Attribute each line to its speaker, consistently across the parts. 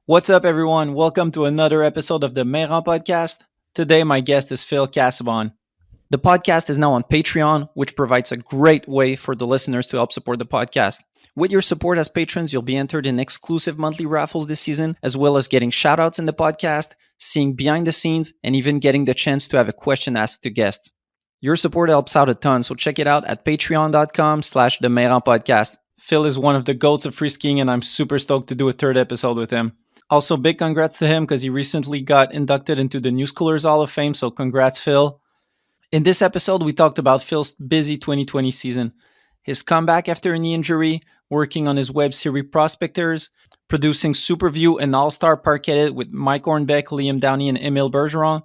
Speaker 1: What's up, everyone? Welcome to another episode of the Mayrand podcast. Today, my guest is Phil Casabon. The podcast is now on Patreon, which provides a great way for the listeners to help support the podcast. With your support as patrons, you'll be entered in exclusive monthly raffles this season, as well as getting shoutouts in the podcast, seeing behind the scenes, and even getting the chance to have a question asked to guests. Your support helps out a ton, so check it out at patreon.com/the Mayrand podcast. Phil is one of the goats of freeskiing, and I'm super stoked to do a third episode with him. Also, big congrats to him because he recently got inducted into the Newschoolers Hall of Fame, so congrats, Phil. In this episode, we talked about Phil's busy 2020 season, his comeback after a knee injury, working on his web series Prospecteurs, producing Superview, an all-star park edit with Mike Hornbeck, Liam Downey, and Emile Bergeron,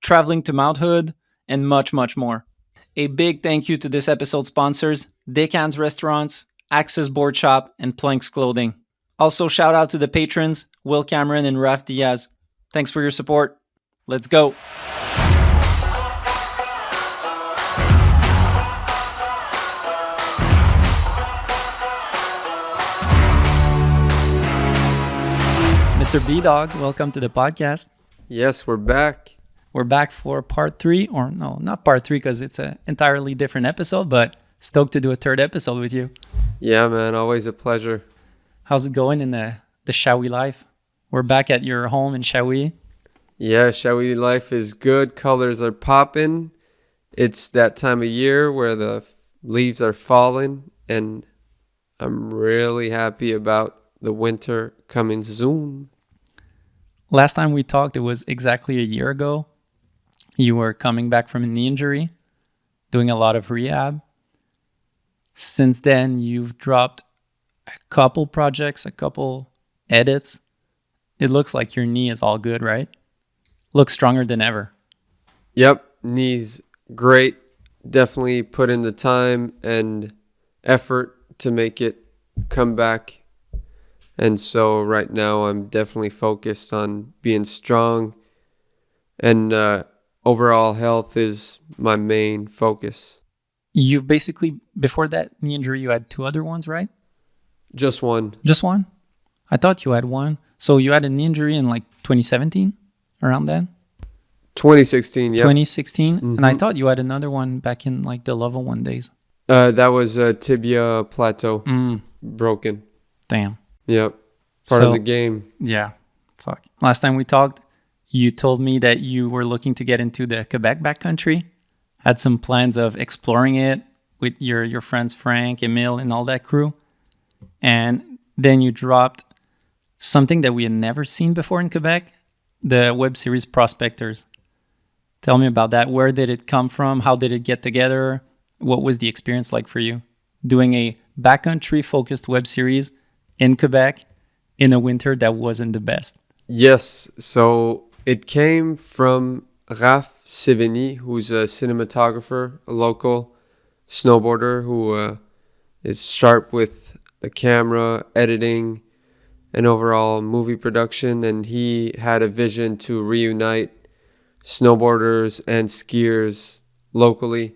Speaker 1: traveling to Mount Hood, and much, much more. A big thank you to this episode's sponsors, Dic Anns Restaurants, Access Board Shop, and Planks Clothing. Also, shout out to the patrons, Will Cameron and Raf Diaz. Thanks for your support. Let's go. Mr. B-Dog, welcome to the podcast.
Speaker 2: Yes, we're back.
Speaker 1: We're back for part 3, or no, not part 3 because it's an entirely different episode, but stoked to do a third episode with you.
Speaker 2: Yeah, man, always a pleasure.
Speaker 1: How's it going in the Shawi life? We're back at your home in Shawi.
Speaker 2: Yeah, Shawi life is good. Colors are popping. It's that time of year where the leaves are falling, and I'm really happy about the winter coming soon.
Speaker 1: Last time we talked, it was exactly a year ago. You were coming back from a knee injury, doing a lot of rehab. Since then, you've dropped a couple projects, a couple edits. It looks like your knee is all good, right? Looks stronger than ever.
Speaker 2: Yep, knee's great. Definitely put in the time and effort to make it come back. And so right now I'm definitely focused on being strong, and overall health is my main focus.
Speaker 1: You've basically, before that knee injury, you had 2 other ones, right?
Speaker 2: Just one.
Speaker 1: Just one? I thought you had one. So you had an injury in like 2017, around then?
Speaker 2: 2016, yeah.
Speaker 1: 2016?
Speaker 2: Mm-hmm.
Speaker 1: And I thought you had another one back in like the level 1 days.
Speaker 2: That was a tibia plateau. Broken.
Speaker 1: Damn.
Speaker 2: Yep. Part of the game.
Speaker 1: Yeah. Fuck. Last time we talked, you told me that you were looking to get into the Quebec backcountry. Had some plans of exploring it with your friends Frank, Emile, and all that crew. And then you dropped something that we had never seen before in Quebec, the web series Prospecteurs. Tell me about that. Where did it come from? How did it get together? What was the experience like for you? Doing a backcountry focused web series in Quebec in a winter that wasn't the best.
Speaker 2: Yes. So it came from Raf Sevigny, who's a cinematographer, a local snowboarder who is sharp with the camera, editing, and overall movie production. And he had a vision to reunite snowboarders and skiers locally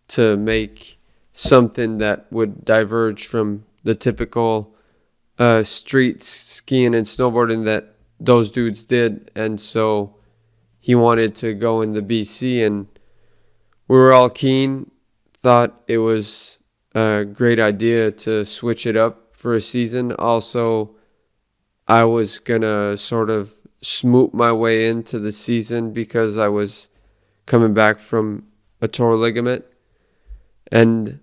Speaker 2: to make something that would diverge from the typical street skiing and snowboarding that those dudes did. And so he wanted to go in the BC, and we were all keen, thought it was a great idea to switch it up for a season. Also, I was going to sort of smoot my way into the season because I was coming back from a torn ligament. And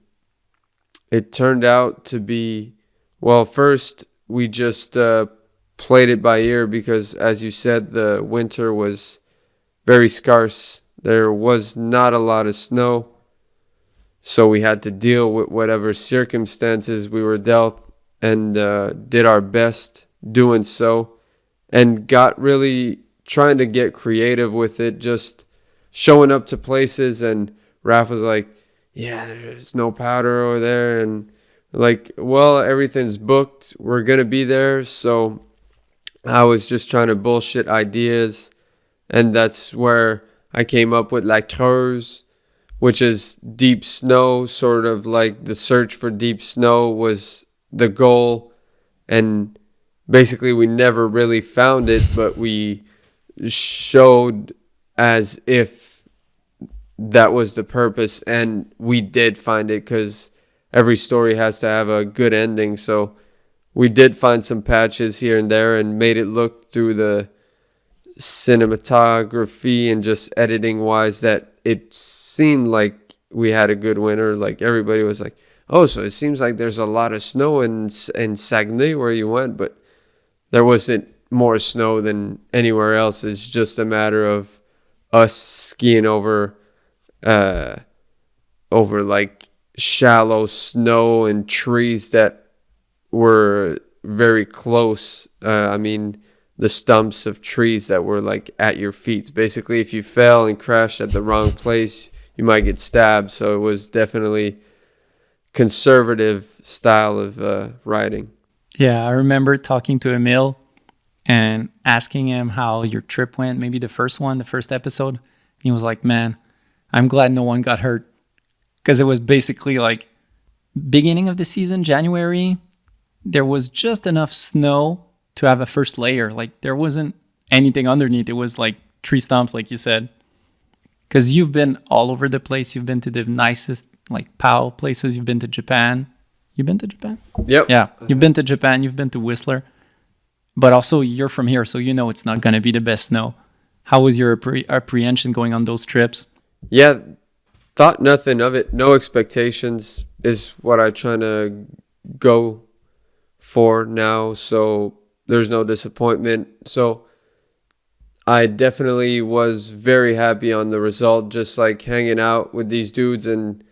Speaker 2: it turned out to be, well, first we just played it by ear because, as you said, the winter was very scarce. There was not a lot of snow, so we had to deal with whatever circumstances we were dealt, and did our best doing so, and got really trying to get creative with it, just showing up to places. And Raph was like, yeah, there's no powder over there, and like, well, everything's booked, we're gonna be there. So I was just trying to bullshit ideas, and that's where I came up with La Creuse, which is deep snow, sort of like the search for deep snow was the goal. And basically we never really found it, but we showed as if that was the purpose, and we did find it, because every story has to have a good ending. So we did find some patches here and there and made it look through the cinematography and just editing wise that it seemed like we had a good winter. Like everybody was like, oh, so it seems like there's a lot of snow in Saguenay where you went, but there wasn't more snow than anywhere else. It's just a matter of us skiing over like shallow snow and trees that were very close. I mean, the stumps of trees that were like at your feet. Basically, if you fell and crashed at the wrong place, you might get stabbed. So it was definitely conservative style of riding.
Speaker 1: Yeah, I remember talking to Emil and asking him how your trip went, maybe the first episode. He was like, man, I'm glad no one got hurt. Because it was basically like beginning of the season, January, there was just enough snow to have a first layer. Like there wasn't anything underneath. It was like tree stumps, like you said. Because you've been all over the place. You've been to the nicest like POW places. You've been to Japan. You've been to Japan?
Speaker 2: Yep.
Speaker 1: Yeah. You've been to Japan. You've been to Whistler. But also you're from here, so you know it's not going to be the best snow. How was your apprehension going on those trips?
Speaker 2: Yeah, thought nothing of it. No expectations is what I try to go for now. So there's no disappointment. So I definitely was very happy on the result, just like hanging out with these dudes and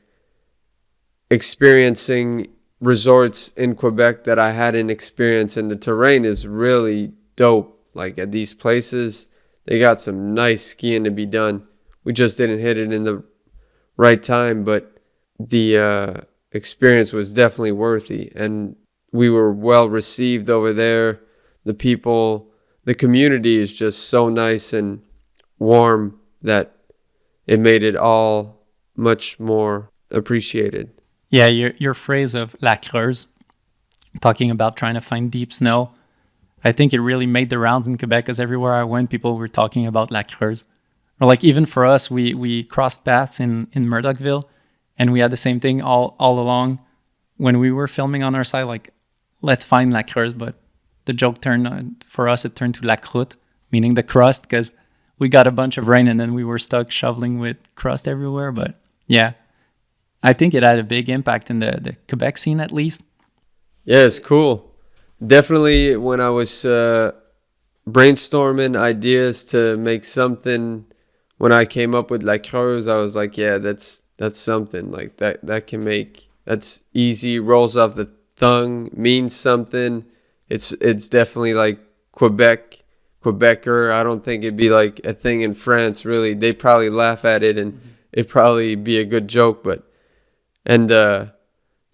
Speaker 2: experiencing resorts in Quebec that I hadn't experienced. And the terrain is really dope. Like at these places, they got some nice skiing to be done. We just didn't hit it in the right time, but the experience was definitely worthy. And we were well received over there. The people, the community is just so nice and warm that it made it all much more appreciated.
Speaker 1: Yeah, your phrase of La Creuse, talking about trying to find deep snow, I think it really made the rounds in Quebec, because everywhere I went, people were talking about La Creuse. Or like even for us, we crossed paths in Murdochville, and we had the same thing all along when we were filming on our side, like, let's find La Creuse, but the joke turned, for us, it turned to La Croûte, meaning the crust, because we got a bunch of rain and then we were stuck shoveling with crust everywhere. But yeah, I think it had a big impact in the Quebec scene, at least.
Speaker 2: Yeah, it's cool. Definitely when I was brainstorming ideas to make something, when I came up with La Creuse, I was like, yeah, that's something. Like that can make, that's easy, rolls off the tongue, means something. It's definitely like Quebecer. I don't think it'd be like a thing in France, really. They'd probably laugh at it and it'd probably be a good joke, but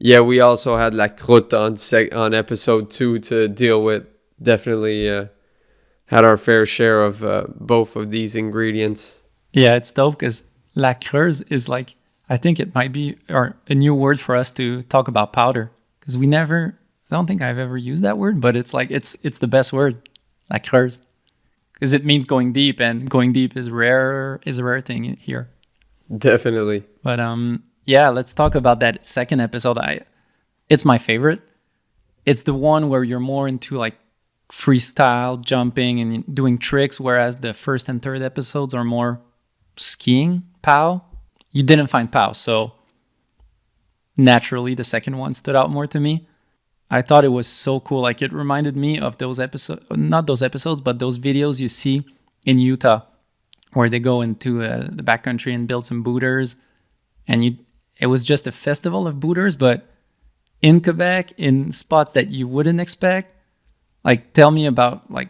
Speaker 2: yeah, we also had La Croûte on episode 2 to deal with. Definitely had our fair share of both of these ingredients.
Speaker 1: Yeah, it's dope because La Creuse is like, I think it might be a new word for us to talk about powder, because I don't think I've ever used that word, but it's like, it's the best word, La Creuse, because it means going deep, and going deep is a rare thing here.
Speaker 2: Definitely.
Speaker 1: But yeah, let's talk about that second episode. It's my favorite. It's the one where you're more into like freestyle jumping and doing tricks, whereas the first and third episodes are more skiing, POW. You didn't find POW, so naturally the second one stood out more to me. I thought it was so cool. Like it reminded me of those episodes, not those episodes, but those videos you see in Utah where they go into the backcountry and build some booters. And it was just a festival of booters, but in Quebec, in spots that you wouldn't expect. Like, tell me about like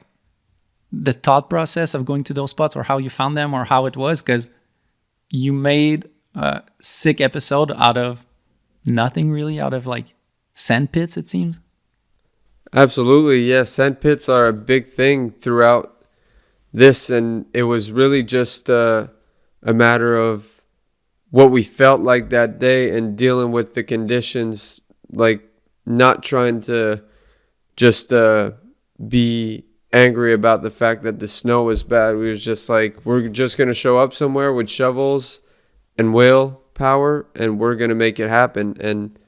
Speaker 1: the thought process of going to those spots, or how you found them, or how it was, because you made a sick episode out of nothing, really, out of like sand pits, it seems.
Speaker 2: Absolutely, yes. Sand pits are a big thing throughout this, and it was really just a matter of what we felt like that day and dealing with the conditions, like not trying to just be angry about the fact that the snow was bad. We was just like, we're just going to show up somewhere with shovels and willpower, and we're going to make it happen. And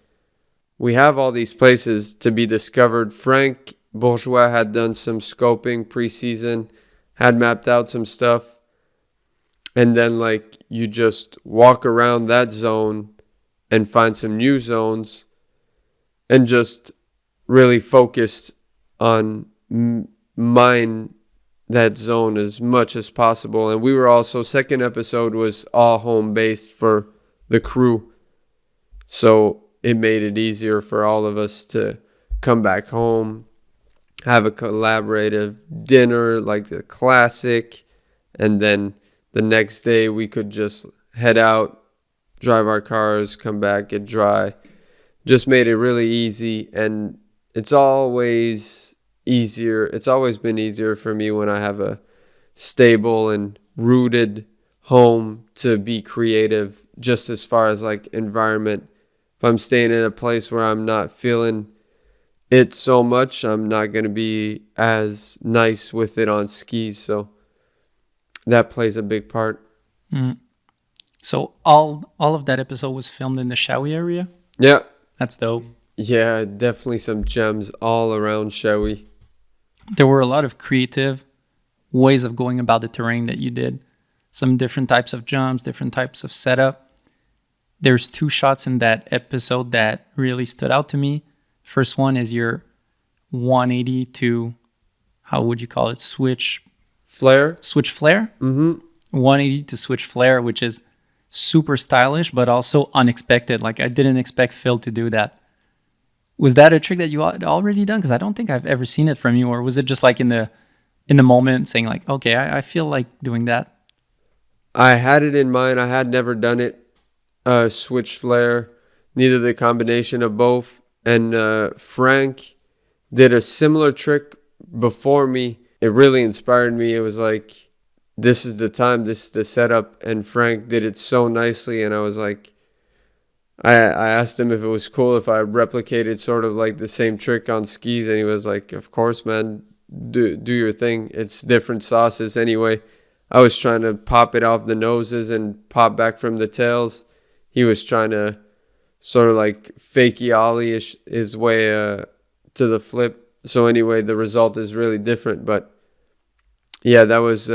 Speaker 2: we have all these places to be discovered. Frank Bourgeois had done some scoping preseason, had mapped out some stuff. And then, like, you just walk around that zone and find some new zones and just really focused on mine that zone as much as possible. And we were also, second episode was all home based for the crew, so it made it easier for all of us to come back home, have a collaborative dinner like the classic, and then the next day we could just head out, drive our cars, come back, get dry. Just made it really easy. And it's always easier. It's always been easier for me when I have a stable and rooted home to be creative, just as far as like environment. If I'm staying in a place where I'm not feeling it so much, I'm not going to be as nice with it on skis. So that plays a big part.
Speaker 1: Mm. So all of that episode was filmed in the Shawi area?
Speaker 2: Yeah.
Speaker 1: That's dope.
Speaker 2: Yeah, definitely some gems all around Shawi.
Speaker 1: There were a lot of creative ways of going about the terrain that you did. Some different types of jumps, different types of setup. There's 2 shots in that episode that really stood out to me. First one is your 180 to, how would you call it? Switch flare? 180 to switch flare, which is super stylish, but also unexpected. Like, I didn't expect Phil to do that. Was that a trick that you had already done? Because I don't think I've ever seen it from you. Or was it just like in the moment saying like, okay, I feel like doing that?
Speaker 2: I had it in mind. I had never done it. Switch flare, neither the combination of both. And Frank did a similar trick before me. It really inspired me. It was like, this is the time, this is the setup. And Frank did it so nicely. And I was like, I asked him if it was cool if I replicated sort of like the same trick on skis. And he was like, of course, man, do your thing. It's different sauces anyway. I was trying to pop it off the noses and pop back from the tails. He was trying to sort of like fakey ollie his way to the flip. So anyway, the result is really different. But yeah, that was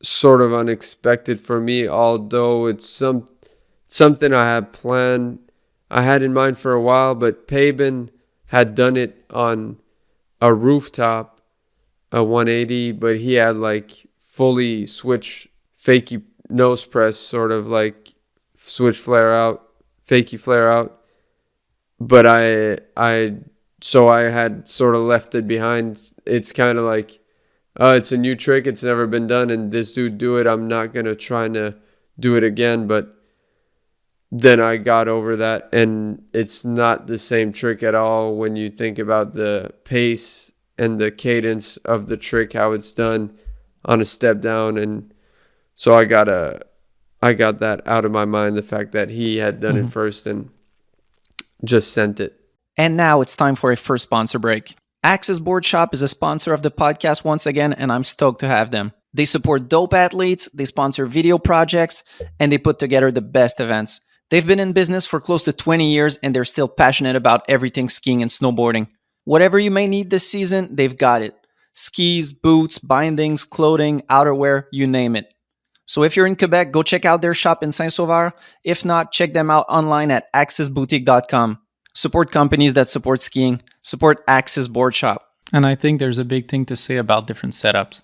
Speaker 2: sort of unexpected for me, although it's something I had planned. I had in mind for a while, but Pabin had done it on a rooftop, a 180, but he had like fully switch fakey nose press, sort of like switch flare out, fakey flare out. But I had sort of left it behind. It's kind of like, it's a new trick. It's never been done. And this dude do it. I'm not going to try to do it again. But then I got over that. And it's not the same trick at all when you think about the pace and the cadence of the trick, how it's done on a step down. And so I got that out of my mind, the fact that he had done it first and just sent it.
Speaker 1: And now it's time for a first sponsor break. Axis Board Shop is a sponsor of the podcast once again, and I'm stoked to have them. They support dope athletes, they sponsor video projects, and they put together the best events. They've been in business for close to 20 years, and they're still passionate about everything skiing and snowboarding. Whatever you may need this season, they've got it. Skis, boots, bindings, clothing, outerwear, you name it. So if you're in Quebec, go check out their shop in Saint-Sauveur. If not, check them out online at axisboutique.com. Support companies that support skiing. Support Axis Board Shop. And I think there's a big thing to say about different setups.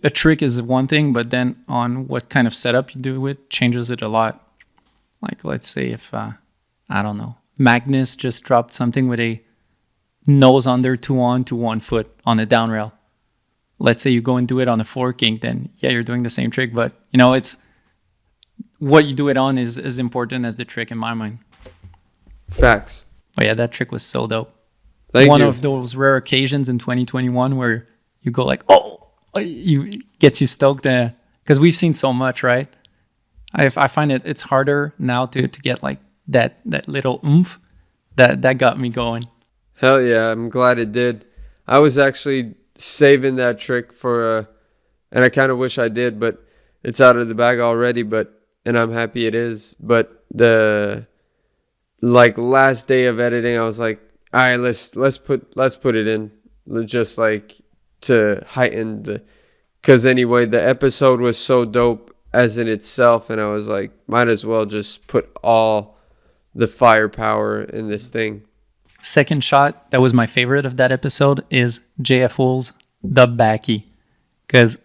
Speaker 1: A trick is one thing, but then on what kind of setup you do it changes it a lot. Like, let's say if, I don't know, Magnus just dropped something with a nose under 2 on to 1 foot on a down rail. Let's say you go and do it on a floor kink, then yeah, you're doing the same trick. But, you know, it's what you do it on is as important as the trick in my mind.
Speaker 2: Facts.
Speaker 1: Oh yeah, that trick was so dope.
Speaker 2: Thank
Speaker 1: One
Speaker 2: you.
Speaker 1: of those rare occasions in 2021 where you go like, oh, gets you stoked because we've seen so much, right? I find it's harder now to get like that little oomph that got me going.
Speaker 2: Hell yeah, I'm glad it did. I was actually saving that trick for, and I kind of wish I did, but it's out of the bag already. And I'm happy it is. But the last day of editing, I was like, all right, let's put it in, just like to heighten because anyway, the episode was so dope as in itself, and I was like, might as well just put all the firepower in this thing.
Speaker 1: Second shot that was my favorite of that episode is JF Wool's dub backy, because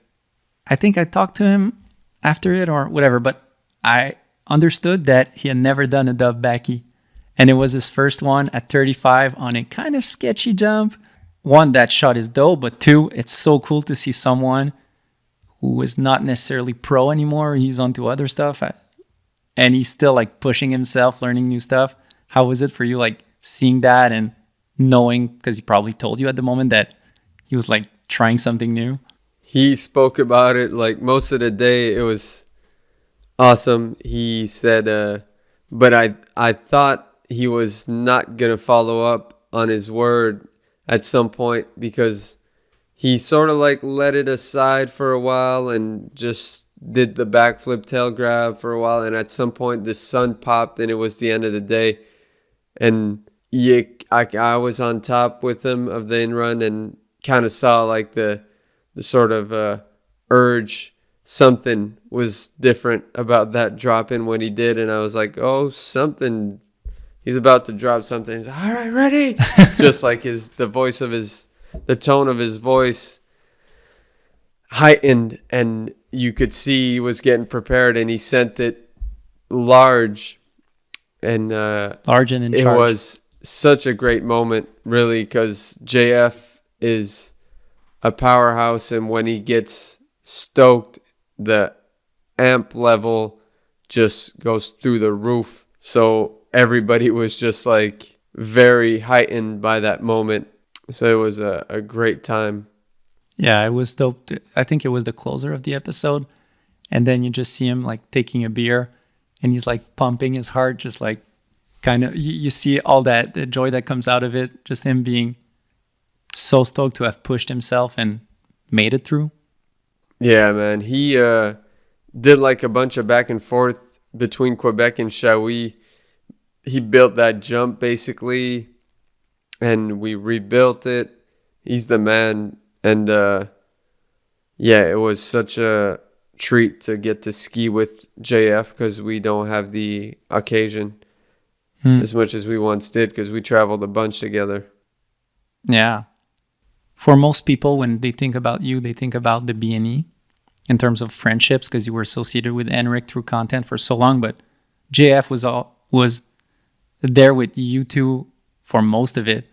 Speaker 1: I think I talked to him after it or whatever, but I understood that he had never done a dub backy, and it was his first one at 35 on a kind of sketchy jump. One, that shot is dope, but two, it's so cool to see someone who is not necessarily pro anymore. He's onto other stuff, and he's still like pushing himself, learning new stuff. How was it for you, like seeing that and knowing, because he probably told you at the moment that he was like trying something new?
Speaker 2: He spoke about it like most of the day. It was awesome. He said, but I thought he was not going to follow up on his word at some point, because he sort of like let it aside for a while and just did the backflip tail grab for a while. And at some point the sun popped and it was the end of the day. And I was on top with him of the in run and kind of saw like the sort of urge. Something was different about that drop in when he did. And I was like, oh, something. He's about to drop something. He's like, all right, ready? Just like the tone of his voice heightened, and you could see he was getting prepared, and he sent it large. And
Speaker 1: large and in charge.
Speaker 2: It was such a great moment, really, because JF is a powerhouse, and when he gets stoked, the amp level just goes through the roof. So everybody was just like very heightened by that moment. So it was a great time.
Speaker 1: Yeah, it was dope. I think it was the closer of the episode. And then you just see him like taking a beer and he's like pumping his heart, just like kind of, you see all that, the joy that comes out of it. Just him being so stoked to have pushed himself and made it through.
Speaker 2: Yeah, man. He did like a bunch of back and forth between Quebec and Shawi. He built that jump basically, and we rebuilt it. He's the man. And yeah, it was such a treat to get to ski with JF, because we don't have the occasion as much as we once did, because we traveled a bunch together.
Speaker 1: Yeah. For most people, when they think about you, they think about the B&E in terms of friendships, because you were associated with Henrik through content for so long. But JF was there with you two for most of it.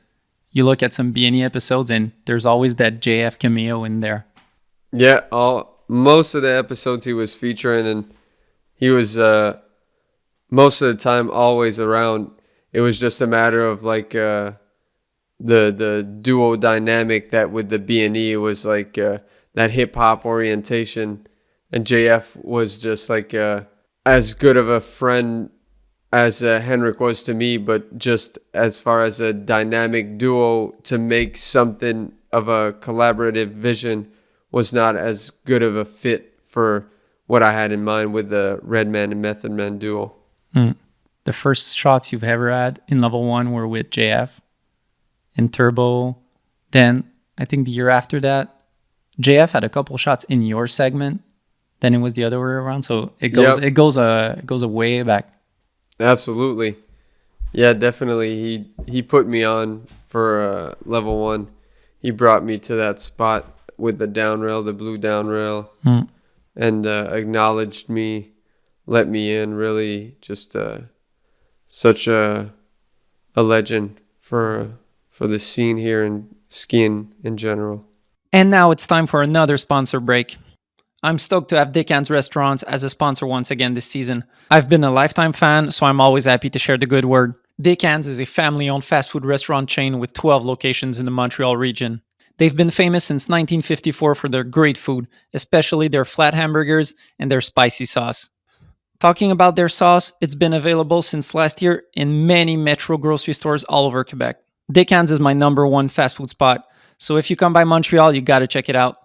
Speaker 1: You look at some B&E episodes and there's always that JF cameo in there.
Speaker 2: Yeah, most of the episodes he was featuring, and he was most of the time always around. It was just a matter of like the duo dynamic that with the B&E was like that hip hop orientation, and JF was just like as good of a friend as Henrik was to me, but just as far as a dynamic duo to make something of a collaborative vision was not as good of a fit for what I had in mind with the Redman and Method Man duo.
Speaker 1: The first shots you've ever had in level 1 were with JF in Turbo. Then I think the year after that, JF had a couple shots in your segment. Then it was the other way around. So it goes a way back.
Speaker 2: Absolutely. Yeah, definitely. He put me on for level 1. He brought me to that spot with the down rail, the blue down rail, and acknowledged me, let me in. Really, just such a legend for the scene here and skiing in general.
Speaker 1: And now it's time for another sponsor break. I'm stoked to have Dic Anns Restaurants as a sponsor once again this season. I've been a lifetime fan, so I'm always happy to share the good word. Dic Anns is a family-owned fast food restaurant chain with 12 locations in the Montreal region. They've been famous since 1954 for their great food, especially their flat hamburgers and their spicy sauce. Talking about their sauce, it's been available since last year in many Metro grocery stores all over Quebec. Dic Anns is my number one fast food spot, So if you come by Montreal, you got to check it out.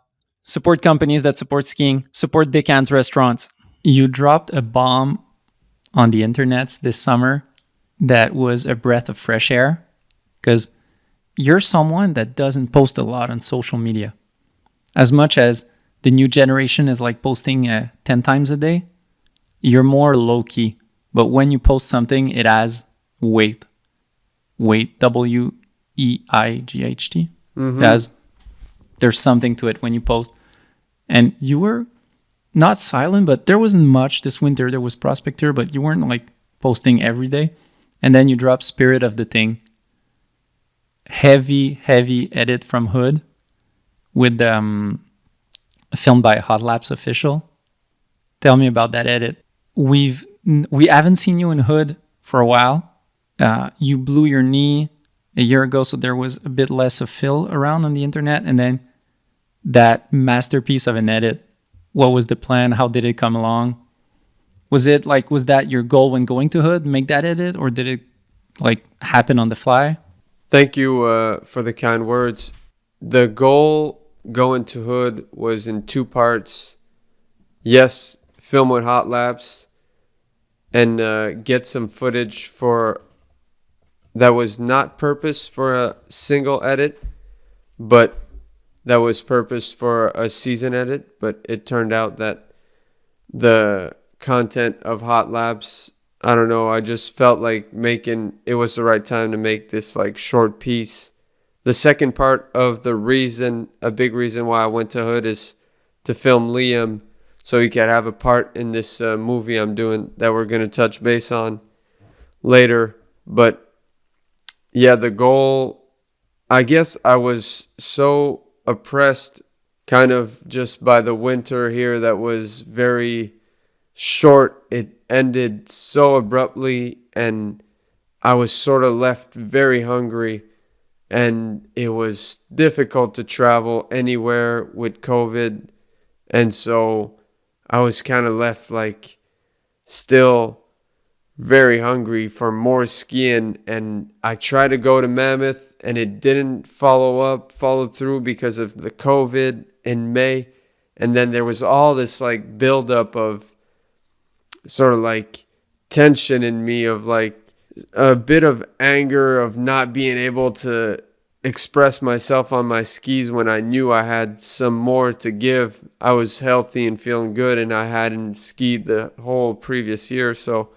Speaker 1: Support companies that support skiing. Support Dic Anns restaurants. You dropped a bomb on the internets this summer that was a breath of fresh air, because you're someone that doesn't post a lot on social media. As much as the new generation is like posting 10 times a day, you're more low-key. But when you post something, it has weight. Weight, Weight. It there's something to it when you post. And you were not silent, but there wasn't much this winter. There was Prospecteur, but you weren't like posting every day. And then you dropped Spirit of the Thing. Heavy edit from Hood with filmed by Hot Laps Official. Tell me about that edit. We haven't seen you in Hood for a while. You blew your knee a year ago, so there was a bit less of fill around on the internet. And then that masterpiece of an edit. What was the plan? How did it come along? Was that your goal when going to Hood, make that edit, or did it like happen on the fly?
Speaker 2: Thank you for the kind words. The goal going to Hood was in two parts. Yes, film with Hot Laps and get some footage that was not purposed for a single edit, but that was purposed for a season edit. But it turned out that the content of Hot Laps, I don't know, I just felt like it was the right time to make this like short piece. The second part of a big reason why I went to Hood is to film Liam so he could have a part in this movie I'm doing that we're going to touch base on later. But yeah, the goal, I guess I was so oppressed kind of just by the winter here that was very short. It ended so abruptly and I was sort of left very hungry, and it was difficult to travel anywhere with COVID. And so I was kind of left like still very hungry for more skiing. And I tried to go to Mammoth and it didn't follow through because of the COVID in May. And then there was all this like buildup of sort of like tension in me, of like a bit of anger of not being able to express myself on my skis when I knew I had some more to give. I was healthy and feeling good and I hadn't skied the whole previous year. So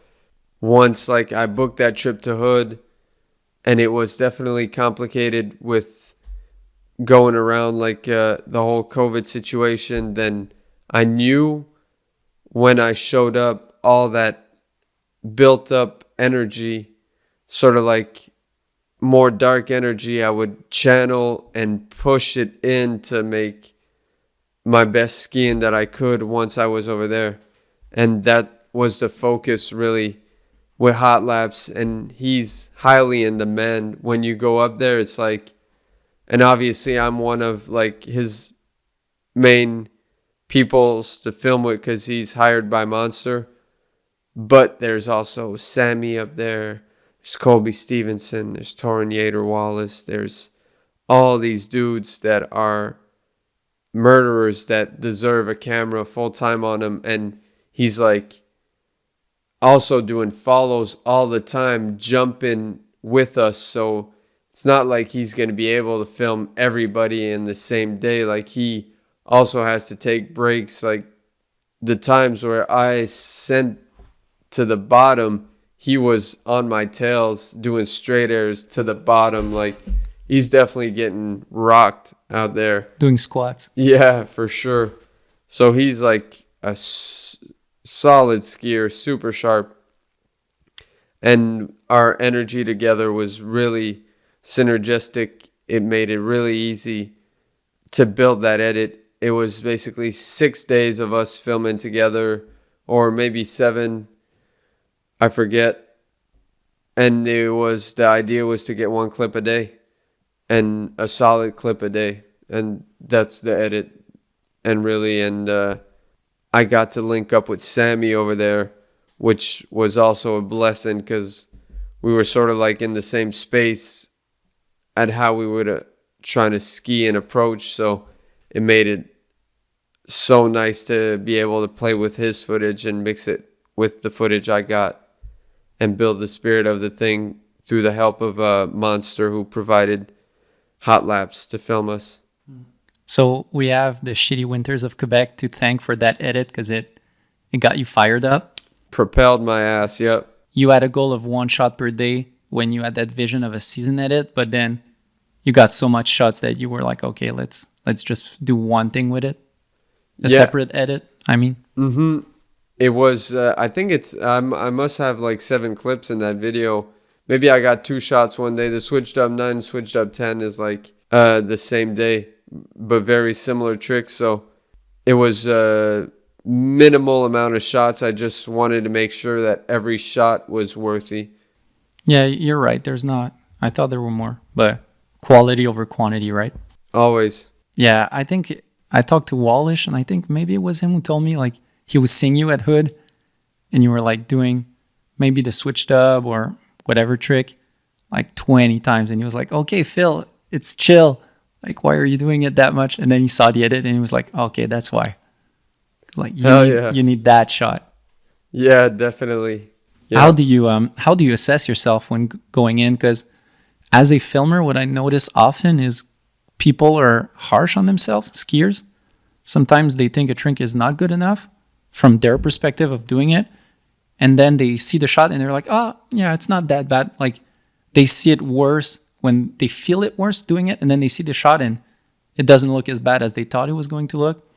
Speaker 2: once like I booked that trip to Hood, and it was definitely complicated with going around like the whole COVID situation, then I knew when I showed up, all that built up energy, sort of like more dark energy, I would channel and push it in to make my best skiing that I could once I was over there. And that was the focus really with Hot Laps. And he's highly in demand. When you go up there, it's like, and obviously I'm one of like his main peoples to film with because he's hired by Monster. But there's also Sammy up there. There's Colby Stevenson. There's Torrin Yater Wallace. There's all these dudes that are murderers that deserve a camera full time on them. And he's like also doing follows all the time, jumping with us. So it's not like he's going to be able to film everybody in the same day. Like he also has to take breaks. Like the times where I sent to the bottom, he was on my tails doing straight airs to the bottom. Like he's definitely getting rocked out there.
Speaker 1: Doing squats.
Speaker 2: Yeah, for sure. So he's like a solid skier, super sharp. And our energy together was really synergistic. It made it really easy to build that edit. It was basically 6 days of us filming together, or maybe 7. I forget. And the idea was to get one clip a day, and a solid clip a day. And that's the edit. And I got to link up with Sammy over there, which was also a blessing because we were sort of like in the same space at how we would trying to ski and approach. So it made it so nice to be able to play with his footage and mix it with the footage I got and build the spirit of the thing through the help of a Monster who provided hot laps to film us.
Speaker 1: So we have the shitty winters of Quebec to thank for that edit because it got you fired up.
Speaker 2: Propelled my ass, yep.
Speaker 1: You had a goal of 1 shot per day when you had that vision of a season edit, but then you got so much shots that you were like, okay, let's just do one thing with it. A separate edit, I mean.
Speaker 2: Mm-hmm. It was, I think I must have like 7 clips in that video. Maybe I got 2 shots one day. The switched up 9, switched up 10 is like the same day, but very similar tricks. So it was a minimal amount of shots. I just wanted to make sure that every shot was worthy.
Speaker 1: Yeah, you're right. There's not. I thought there were more, but quality over quantity, right?
Speaker 2: Always.
Speaker 1: Yeah, I think I talked to Wallish, and I think maybe it was him who told me, like, he was seeing you at Hood, and you were, like, doing maybe the switch dub or whatever trick, like, 20 times. And he was like, okay, Phil, it's chill. Like, why are you doing it that much? And then he saw the edit, and he was like, okay, that's why. Like, you need that shot.
Speaker 2: Yeah, definitely. Yeah.
Speaker 1: How do you assess yourself when going in? Because as a filmer, what I notice often is people are harsh on themselves, skiers. Sometimes they think a trick is not good enough from their perspective of doing it. And then they see the shot and they're like, oh, yeah, it's not that bad. Like, they see it worse when they feel it worse doing it. And then they see the shot and it doesn't look as bad as they thought it was going to look.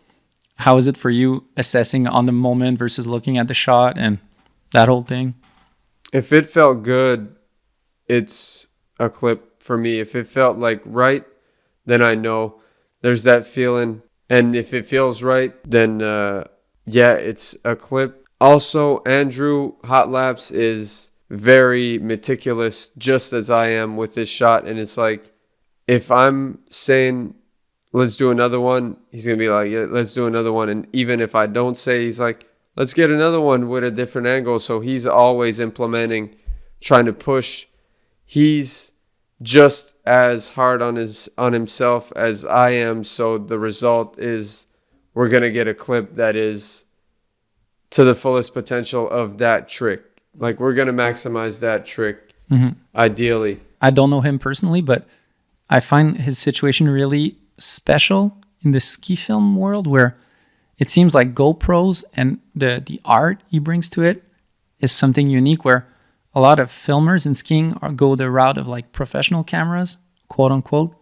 Speaker 1: How is it for you assessing on the moment versus looking at the shot and that whole thing?
Speaker 2: If it felt good, it's a clip for me. If it felt like right, then I know there's that feeling. And if it feels right, then yeah, it's a clip. Also, Andrew Hot Laps is very meticulous, just as I am with this shot. And it's like, if I'm saying, let's do another one, he's going to be like, yeah, let's do another one. And even if I don't say, he's like, let's get another one with a different angle. So he's always implementing, trying to push. He's just as hard on himself as I am. So the result is we're going to get a clip that is to the fullest potential of that trick. Like, we're going to maximize that trick, ideally.
Speaker 1: I don't know him personally, but I find his situation really special in the ski film world, where it seems like GoPros and the art he brings to it is something unique, where a lot of filmers in skiing go the route of like professional cameras, quote unquote,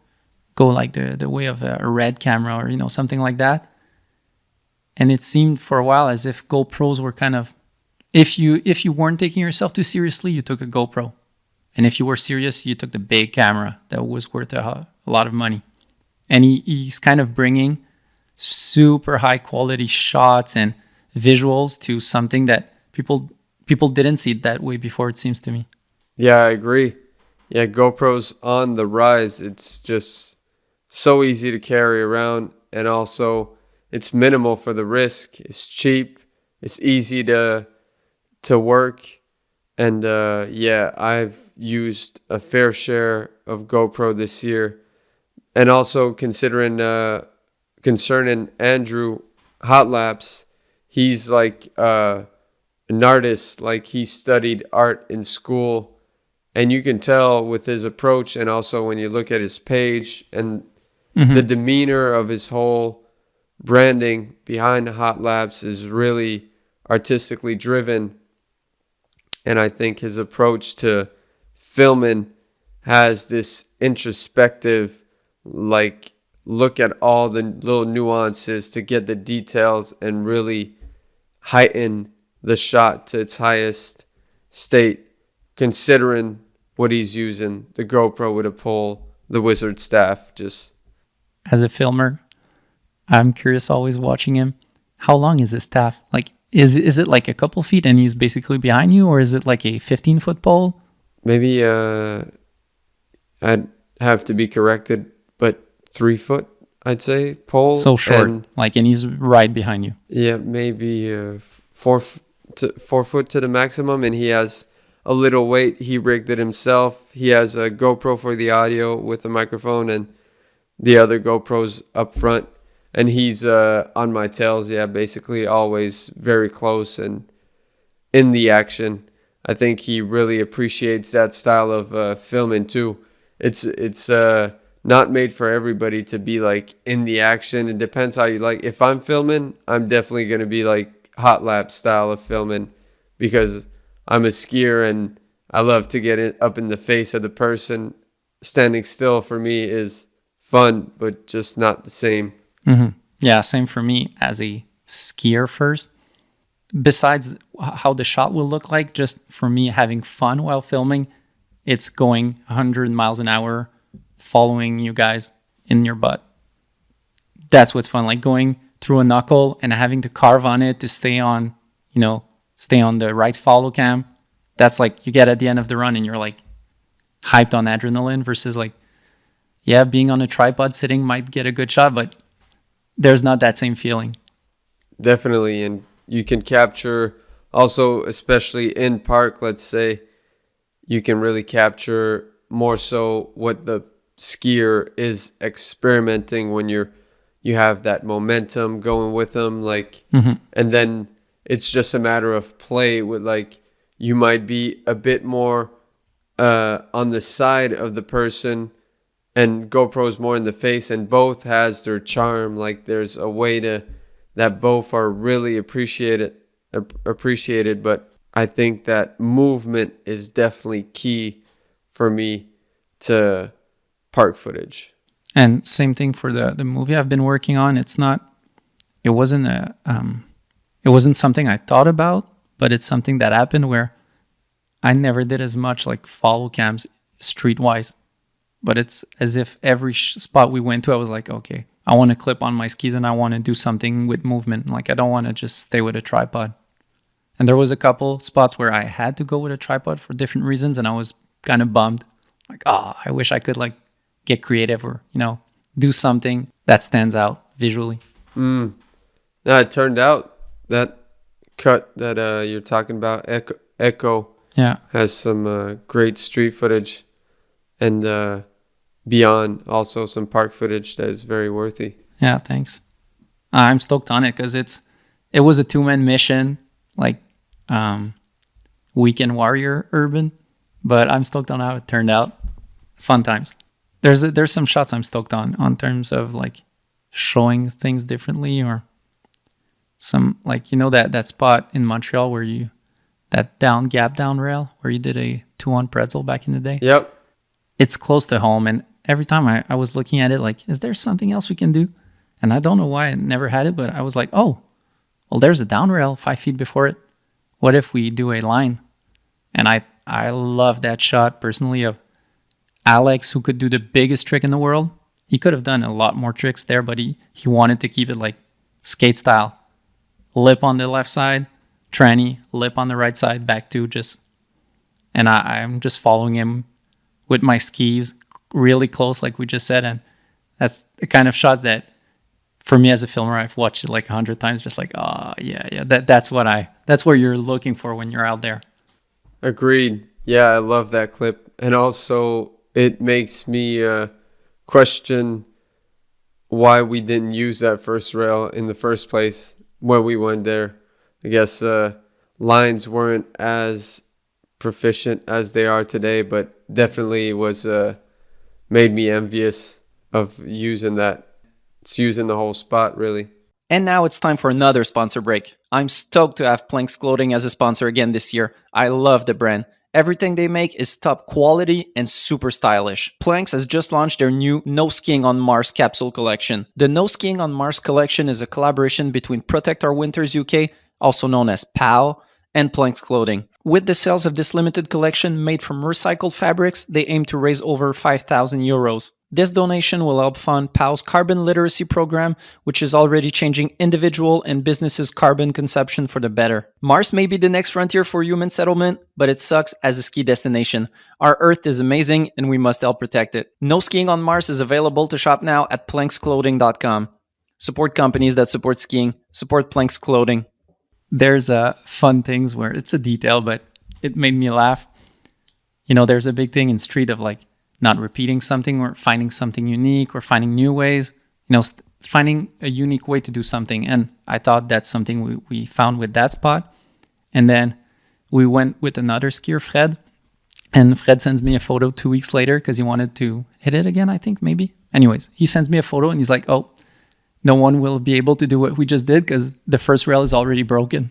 Speaker 1: go like the way of a red camera or, you know, something like that. And it seemed for a while as if GoPros were kind of, if you weren't taking yourself too seriously, you took a GoPro. And if you were serious, you took the big camera that was worth a lot of money. And he's kind of bringing super high quality shots and visuals to something that people didn't see it that way before, it seems to me.
Speaker 2: Yeah, I agree. Yeah, GoPro's on the rise. It's just so easy to carry around, and also it's minimal for the risk. It's cheap. It's easy to work. And yeah, I've used a fair share of GoPro this year. And also concerning Andrew Hot Laps, he's like an artist. Like, he studied art in school, and you can tell with his approach, and also when you look at his page and the demeanor of his whole branding behind Hot Laps is really artistically driven. And I think his approach to filming has this introspective, like, look at all the little nuances to get the details and really heighten the shot to its highest state, considering what he's using, the GoPro with a pole, the wizard staff. Just
Speaker 1: as a filmer, I'm curious, always watching him. How long is his staff? Like, is it like a couple feet and he's basically behind you, or is it like a 15-foot pole?
Speaker 2: Maybe I'd have to be corrected, but 3 foot, I'd say, pole.
Speaker 1: So short, and he's right behind you.
Speaker 2: Yeah, maybe 4 foot to the maximum, and he has a little weight. He rigged it himself. He has a GoPro for the audio with a microphone, and the other GoPros up front, and he's on my tails. Yeah, basically always very close and in the action. I think he really appreciates that style of filming too. It's not made for everybody to be like in the action. It depends how you like. If I'm filming, I'm definitely gonna be like hot lap style of filming because I'm a skier and I love to get it up in the face of the person. Standing still for me is fun, but just not the same.
Speaker 1: Mm-hmm. Yeah, same for me as a skier first. Besides how the shot will look like, just for me having fun while filming, it's going 100 miles an hour, following you guys in your butt. That's what's fun, like going through a knuckle and having to carve on it to stay on the right follow cam. That's like you get at the end of the run and you're like hyped on adrenaline versus like, yeah, being on a tripod sitting might get a good shot, but there's not that same feeling.
Speaker 2: Definitely, and you can capture also, especially in park, let's say, you can really capture more so what the skier is experimenting when you have that momentum going with them, like, and then it's just a matter of play with, like, you might be a bit more on the side of the person and GoPro's more in the face, and both has their charm. Like there's a way that both are really appreciated, but I think that movement is definitely key for me to park footage.
Speaker 1: And same thing for the movie I've been working on. It wasn't something I thought about, but it's something that happened where I never did as much like follow cams streetwise. But it's as if every spot we went to, I was like, okay, I want to clip on my skis and I want to do something with movement. Like I don't want to just stay with a tripod. And there was a couple spots where I had to go with a tripod for different reasons, and I was kind of bummed. Like, I wish I could like get creative or, do something that stands out visually.
Speaker 2: Now it turned out that cut that you're talking about, Echo, has some great street footage, and beyond also some park footage that is very worthy.
Speaker 1: Yeah, thanks. I'm stoked on it because it was a 2-man mission, like Weekend Warrior Urban, but I'm stoked on how it turned out. Fun times. There's some shots I'm stoked on terms of like showing things differently, or some like that spot in Montreal where that gap down rail where you did a 2-on pretzel back in the day.
Speaker 2: Yep.
Speaker 1: It's close to home, and every time I was looking at it like, is there something else we can do? And I don't know why I never had it, but I was like, oh, well, there's a down rail 5 feet before it. What if we do a line? And I love that shot personally of Alex, who could do the biggest trick in the world. He could have done a lot more tricks there, but he wanted to keep it like skate style. Lip on the left side, tranny, lip on the right side, back to just... And I'm just following him with my skis really close, like we just said. And that's the kind of shots that, for me as a filmer, I've watched it like 100 times, just like, yeah, that's what you're looking for when you're out there.
Speaker 2: Agreed. Yeah, I love that clip. And also, it makes me question why we didn't use that first rail in the first place when we went there. I guess lines weren't as proficient as they are today, but definitely was made me envious of using that. It's using the whole spot, really.
Speaker 1: And now it's time for another sponsor break. I'm stoked to have Planks Clothing as a sponsor again this year. I love the brand. Everything they make is top quality and super stylish. Planks has just launched their new No Skiing on Mars capsule collection. The No Skiing on Mars collection is a collaboration between Protect Our Winters UK, also known as POW, and Planks Clothing. With the sales of this limited collection made from recycled fabrics, they aim to raise over 5,000 euros. This donation will help fund POW's carbon literacy program, which is already changing individual and businesses' carbon consumption for the better. Mars may be the next frontier for human settlement, but it sucks as a ski destination. Our Earth is amazing and we must help protect it. No Skiing on Mars is available to shop now at planksclothing.com. Support companies that support skiing. Support Planks Clothing. There's fun things where it's a detail, but it made me laugh. There's a big thing in street of like not repeating something or finding something unique or finding new ways, finding a unique way to do something. And I thought that's something we found with that spot. And then we went with another skier, Fred. And Fred sends me a photo 2 weeks later because he wanted to hit it again, I think, maybe. Anyways, he sends me a photo and he's like, oh, no one will be able to do what we just did because the first rail is already broken.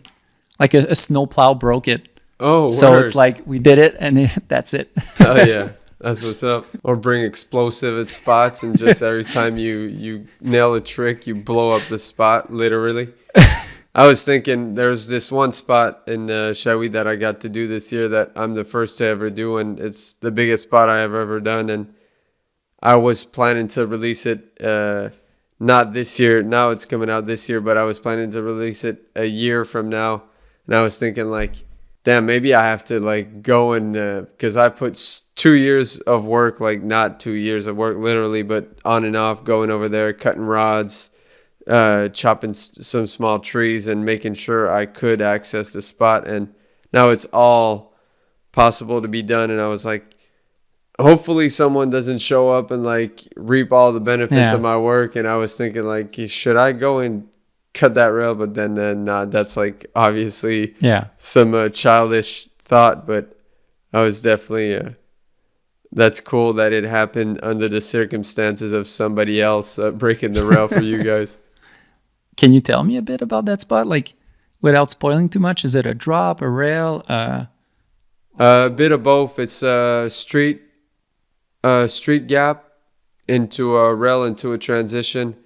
Speaker 1: Like a snowplow broke it.
Speaker 2: Oh,
Speaker 1: so
Speaker 2: word.
Speaker 1: It's like we did it and that's it.
Speaker 2: Oh, yeah. That's what's up. Or bring explosive at spots and just every time you nail a trick, you blow up the spot, literally. I was thinking there's this one spot in Shawi that I got to do this year that I'm the first to ever do, and it's the biggest spot I have ever done. And I was planning to release it not this year. Now it's coming out this year, but I was planning to release it a year from now. And I was thinking like, damn, maybe I have to like go and because I put 2 years of work, like not 2 years of work literally, but on and off going over there, cutting rods, chopping some small trees and making sure I could access the spot. And now it's all possible to be done. And I was like, hopefully someone doesn't show up and like reap all the benefits of my work. And I was thinking like, should I go and cut that rail? But then nah, that's like obviously some childish thought. But I was definitely that's cool that it happened under the circumstances of somebody else breaking the rail for you guys.
Speaker 1: Can you tell me a bit about that spot, like without spoiling too much? Is it a drop, a rail?
Speaker 2: A bit of both. It's a street gap into a rail into a transition.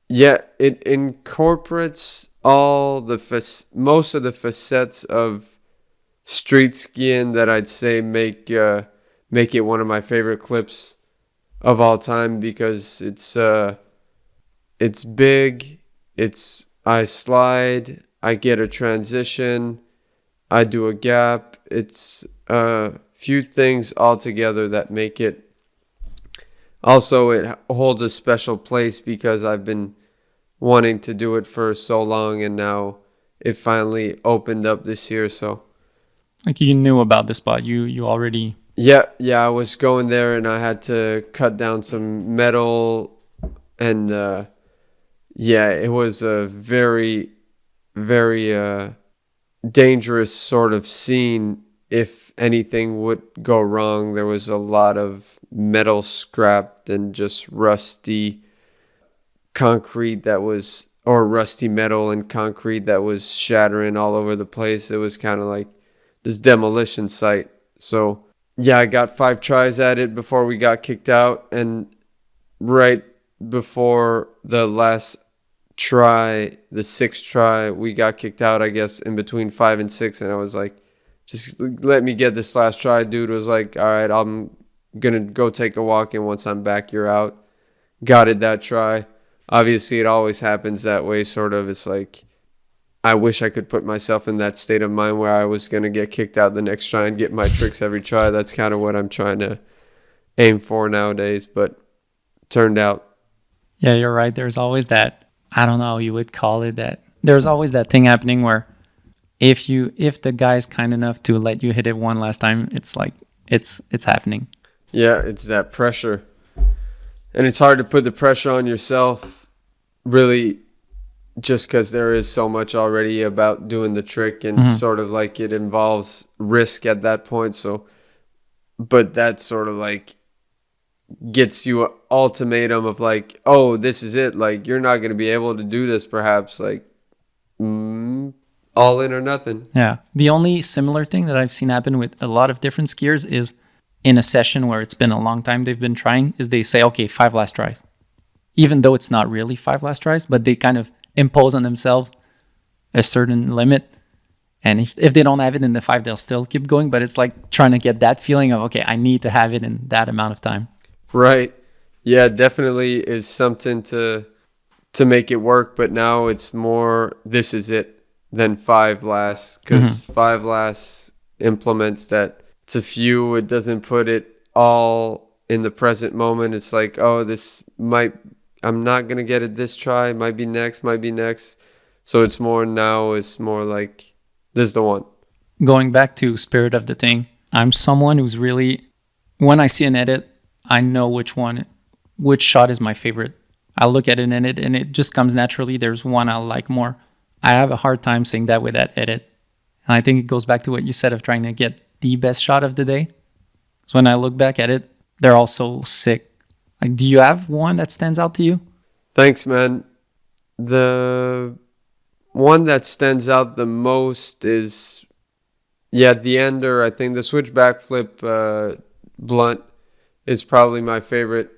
Speaker 2: Yeah, it incorporates all most of the facets of street skiing that I'd say make it one of my favorite clips of all time because it's big. I slide, I get a transition, I do a gap. It's a few things all together that make it. Also, it holds a special place because I've been wanting to do it for so long and now it finally opened up this year. So,
Speaker 1: like you knew about the spot, you already.
Speaker 2: Yeah, I was going there and I had to cut down some metal and it was a very, very dangerous sort of scene. If anything would go wrong, there was a lot of metal scrapped and just rusty concrete or rusty metal and concrete that was shattering all over the place. It was kind of like this demolition site. So, yeah, I got 5 tries at it before we got kicked out. And right before the last try, the 6th try, we got kicked out, I guess, in between 5 and 6. And I was like, just let me get this last try. Dude was like, all right, I'm going to go take a walk. And once I'm back, you're out. Got it that try. Obviously, it always happens that way, sort of. It's like, I wish I could put myself in that state of mind where I was going to get kicked out the next try and get my tricks every try. That's kind of what I'm trying to aim for nowadays, but turned out.
Speaker 1: Yeah, you're right. There's always that, I don't know how you would call it, that there's always that thing happening where if the guy's kind enough to let you hit it one last time, it's like, it's happening.
Speaker 2: Yeah, it's that pressure. And it's hard to put the pressure on yourself, really, just because there is so much already about doing the trick and sort of like it involves risk at that point. So, but that sort of like gets you an ultimatum of like, oh, this is it. Like, you're not going to be able to do this, perhaps, like all in or nothing.
Speaker 1: Yeah. The only similar thing that I've seen happen with a lot of different skiers is in a session where it's been a long time they've been trying, is they say, okay, 5 last tries. Even though it's not really 5 last tries, but they kind of impose on themselves a certain limit. And if they don't have it in the 5, they'll still keep going. But it's like trying to get that feeling of, okay, I need to have it in that amount of time. Right.
Speaker 2: Yeah, definitely is something to make it work. But now it's more, this is it, than 5 last. Because 5 last implements that it's a few. It doesn't put it all in the present moment. It's like, oh, I'm not going to get it this try. Might be next. So it's more like, this is the one.
Speaker 1: Going back to spirit of the thing, I'm someone who's really, when I see an edit, I know which shot is my favorite. I look at it and it just comes naturally. There's one I like more. I have a hard time saying that with that edit. And I think it goes back to what you said of trying to get the best shot of the day. So when I look back at it, they're all so sick. Like, do you have one that stands out to you?
Speaker 2: Thanks, man. The one that stands out the most is, the ender. I think the switch backflip blunt is probably my favorite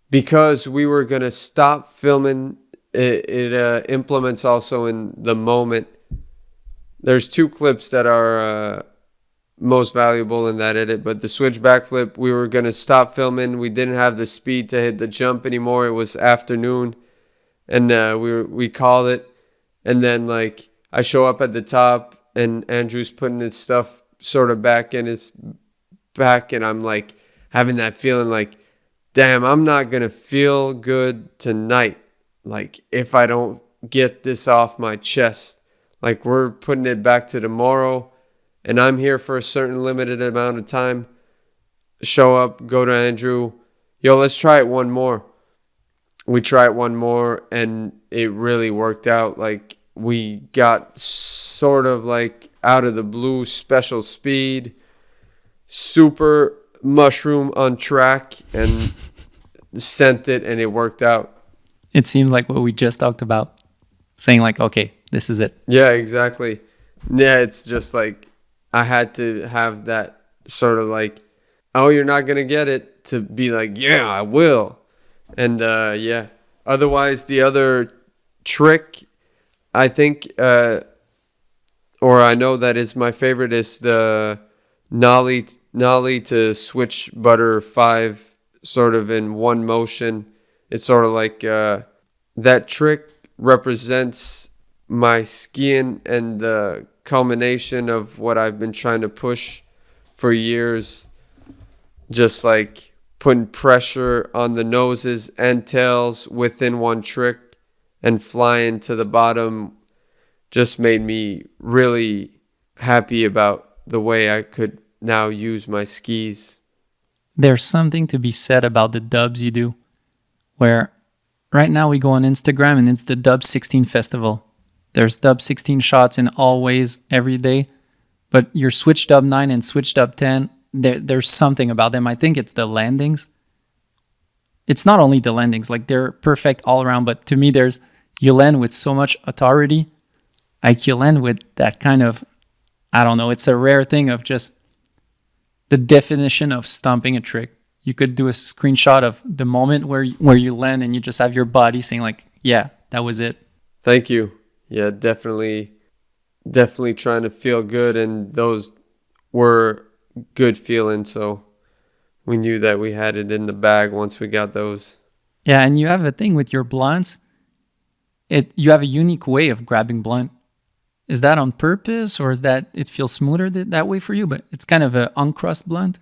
Speaker 2: because we were going to stop filming. It implements also in the moment. There's two clips that are most valuable in that edit, but the switch backflip, we were going to stop filming. We didn't have the speed to hit the jump anymore. It was afternoon, and we called it. And then, like, I show up at the top, and Andrew's putting his stuff sort of back in his back, and I'm, like, having that feeling like, damn, I'm not going to feel good tonight, like, if I don't get this off my chest. Like, we're putting it back to tomorrow, and I'm here for a certain limited amount of time. Show up, go to Andrew. Yo, let's try it one more. We try it one more, and it really worked out. Like, we got sort of like out of the blue special speed, super mushroom on track, and sent it, and it worked out.
Speaker 1: It seems like what we just talked about, saying like, okay, this is it.
Speaker 2: Yeah, exactly. Yeah, it's just like I had to have that sort of like, oh, you're not going to get it, to be like, yeah, I will. And otherwise, the other trick, I think, or I know that is my favorite, is the nollie to switch butter 5 sort of in one motion. It's sort of like that trick represents my skiing and the culmination of what I've been trying to push for years. Just like putting pressure on the noses and tails within one trick and flying to the bottom just made me really happy about the way I could now use my skis.
Speaker 1: There's something to be said about the dubs you do, where right now we go on Instagram and it's the Dub 16 Festival. There's Dub 16 shots in all ways every day, but your Switch Dub 9 and Switch Dub 10, there's something about them. I think it's the landings. It's not only the landings, like they're perfect all around, but to me, you land with so much authority. Like you land with that kind of, I don't know, it's a rare thing of just the definition of stomping a trick. You could do a screenshot of the moment where you land and you just have your body saying like, yeah, that was it.
Speaker 2: Thank you. Yeah, definitely trying to feel good, and those were good feelings. So we knew that we had it in the bag once we got those.
Speaker 1: Yeah, and you have a thing with your blunts. You have a unique way of grabbing blunt. Is that on purpose, or is that it feels smoother that way for you? But it's kind of an uncrossed blunt.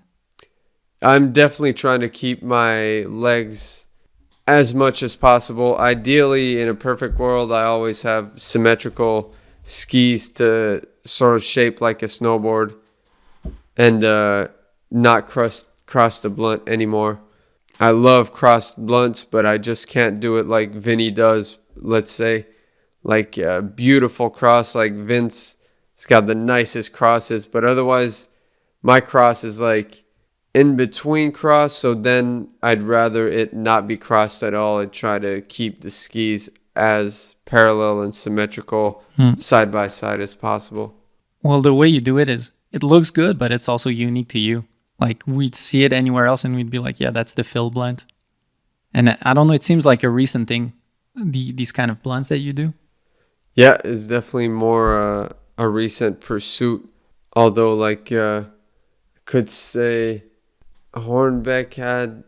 Speaker 2: I'm definitely trying to keep my legs as much as possible. Ideally, in a perfect world, I always have symmetrical skis to sort of shape like a snowboard and not cross the blunt anymore. I love crossed blunts, but I just can't do it like Vinny does, let's say. Like a beautiful cross like Vince. He's got the nicest crosses, but otherwise my cross is like in between cross, so then I'd rather it not be crossed at all and try to keep the skis as parallel and symmetrical side by side as possible.
Speaker 1: Well, the way you do it is, it looks good, but it's also unique to you. Like we'd see it anywhere else and we'd be like, yeah, that's the Phil blunt. And I don't know, it seems like a recent thing, these kind of blunts that you do.
Speaker 2: Yeah, it's definitely more a recent pursuit. Although, like, could say Hornbeck had,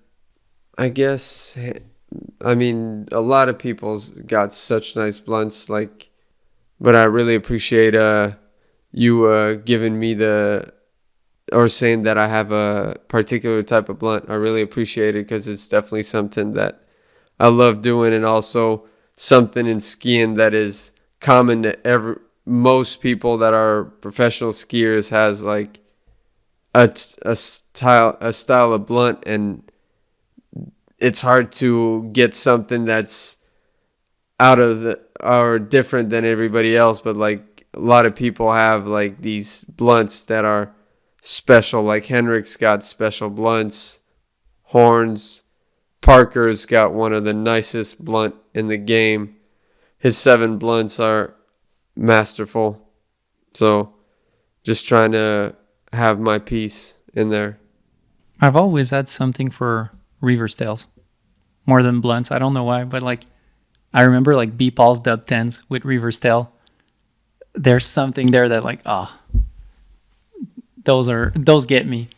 Speaker 2: I guess, I mean, a lot of people's got such nice blunts, like, but I really appreciate you giving me or saying that I have a particular type of blunt. I really appreciate it because it's definitely something that I love doing, and also something in skiing that is common to most people that are professional skiers has like a style of blunt, and it's hard to get something that's out of the or different than everybody else. But like a lot of people have like these blunts that are special. Like Henrik's got special blunts, horns. Parker's got one of the nicest blunt in the game. His 7 blunts are masterful. So just trying to have my piece in there.
Speaker 1: I've always had something for reverse tails more than blunts. I don't know why, but like I remember like B Paul's dub 10s with reverse tail. There's something there that like, those get me.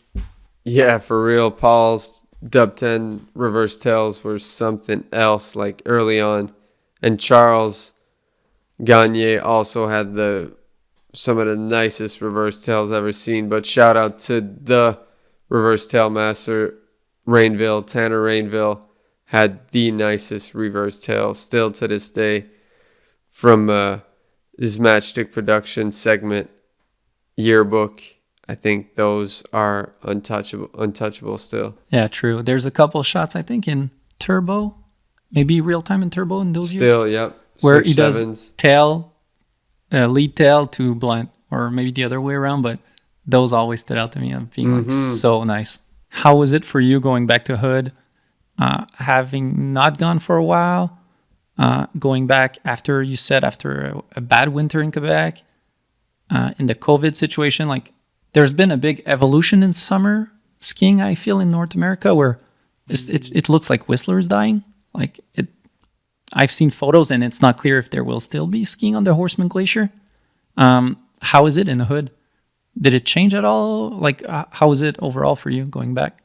Speaker 2: Yeah, for real. Paul's dub 10 reverse tails were something else like early on. And Charles Gagne also had some of the nicest reverse tails ever seen. But shout out to the reverse tail master, Rainville. Tanner Rainville had the nicest reverse tail still to this day from his Matchstick Production segment yearbook. I think those are untouchable still.
Speaker 1: Yeah, true. There's a couple of shots, I think, in Turbo, maybe real time in Turbo in those years.
Speaker 2: Still, yep.
Speaker 1: Where
Speaker 2: Switch
Speaker 1: he does
Speaker 2: sevens.
Speaker 1: lead tail to blunt, or maybe the other way around, but those always stood out to me of being like so nice. How was it for you going back to Hood, having not gone for a while, going back after a bad winter in Quebec, in the COVID situation? Like, there's been a big evolution in summer skiing, I feel, in North America, where it looks like Whistler is dying. Like I've seen photos, and it's not clear if there will still be skiing on the Horseman Glacier. How is it in the Hood? Did it change at all? Like, how is it overall for you going back?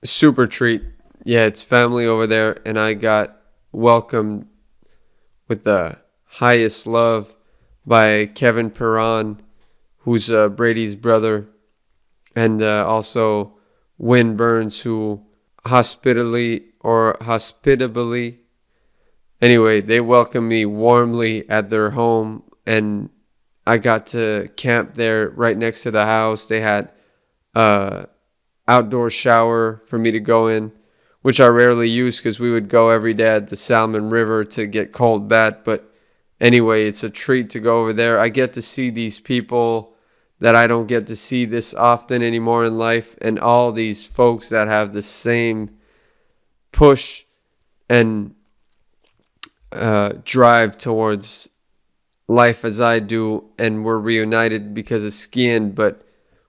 Speaker 2: Super treat. Yeah, it's family over there, and I got welcomed with the highest love by Kevin Perron, who's Brady's brother, and also Win Burns, who hospitably, anyway, they welcomed me warmly at their home, and I got to camp there right next to the house. They had outdoor shower for me to go in, which I rarely use because we would go every day at the Salmon River to get cold bat. But anyway, it's a treat to go over there. I get to see these people that I don't get to see this often anymore in life, and all these folks that have the same push and drive towards life as I do, and we're reunited because of skiing. But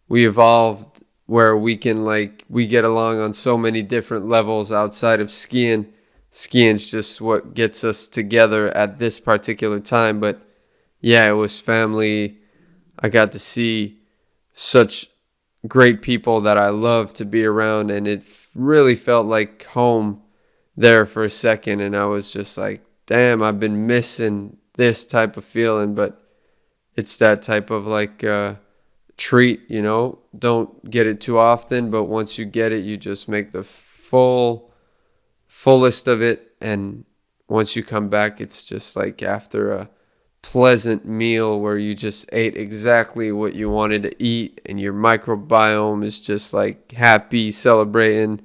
Speaker 2: we evolved where we get along on so many different levels outside of skiing. Skiing's just what gets us together at this particular time. But yeah, it was family. I got to see such great people that I love to be around, and it really felt like home there for a second. And I was just like, damn, I've been missing this type of feeling. But it's that type of like treat, you know. Don't get it too often, but once you get it, you just make the fullest of it. And once you come back, it's just like after a pleasant meal where you just ate exactly what you wanted to eat, and your microbiome is just like happy, celebrating,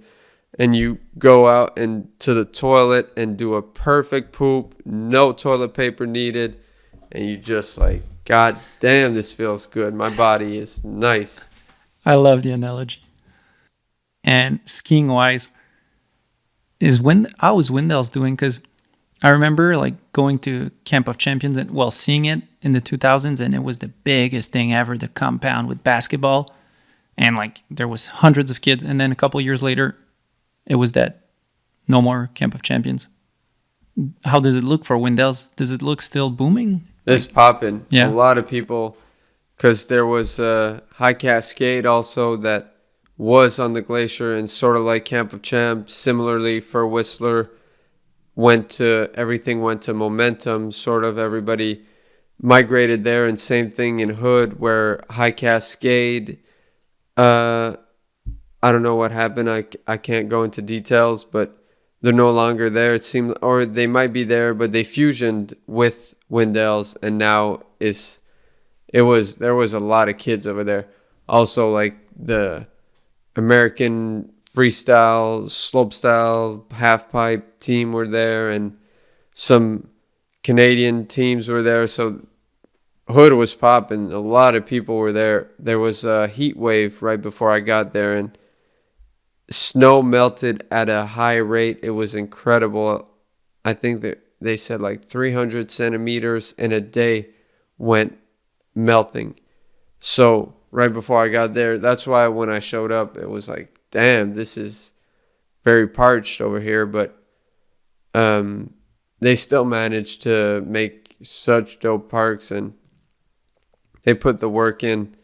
Speaker 2: and you go out and to the toilet and do a perfect poop, no toilet paper needed, and you just like, God damn, this feels good. My body is nice.
Speaker 1: I love the analogy. And skiing wise, how was Windell's doing? Because I remember like going to Camp of Champions and seeing it in the 2000s, and it was the biggest thing ever, the compound with basketball, and like there was hundreds of kids. And then a couple of years later, it was dead. No more Camp of Champions. How does it look for Windell's? Does it look still booming?
Speaker 2: It's popping.
Speaker 1: Yeah.
Speaker 2: A lot of people, because there was a High Cascade also that was on the glacier, and sort of like Camp of Champs, similarly for Whistler, everything went to Momentum, sort of everybody migrated there, and same thing in Hood where High Cascade, I don't know what happened. I can't go into details, but they're no longer there. It seemed, or they might be there, but they fusioned with Windell's, and now there was a lot of kids over there. Also, like the American freestyle, slopestyle, half pipe team were there, and some Canadian teams were there. So hood was popping. A lot of people were there. There was a heat wave right before I got there, and snow melted at a high rate. It was incredible. I think that they said like 300 centimeters in a day went melting. So right before I got there, that's why when I showed up, it was like, damn, this is very parched over here. But they still managed to make such dope parks, and they put the work in.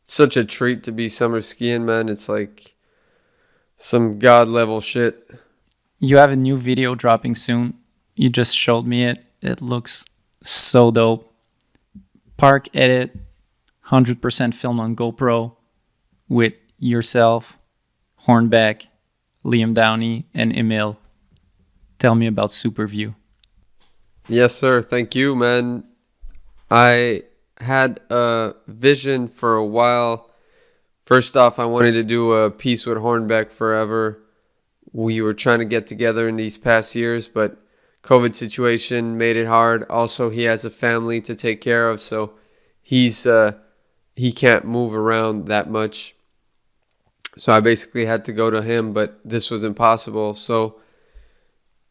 Speaker 2: Such a treat to be summer skiing, man. It's like some god level shit.
Speaker 1: You have a new video dropping soon. You just showed me it. It looks so dope. Park edit, 100% filmed on GoPro with yourself, Hornbeck, Liam Downey, and Emil. Tell me about Superview.
Speaker 2: Yes, sir. Thank you, man. I had a vision for a while. First off, I wanted to do a piece with Hornbeck forever. We were trying to get together in these past years, but COVID situation made it hard. Also, he has a family to take care of, so he can't move around that much. So I basically had to go to him, but this was impossible. So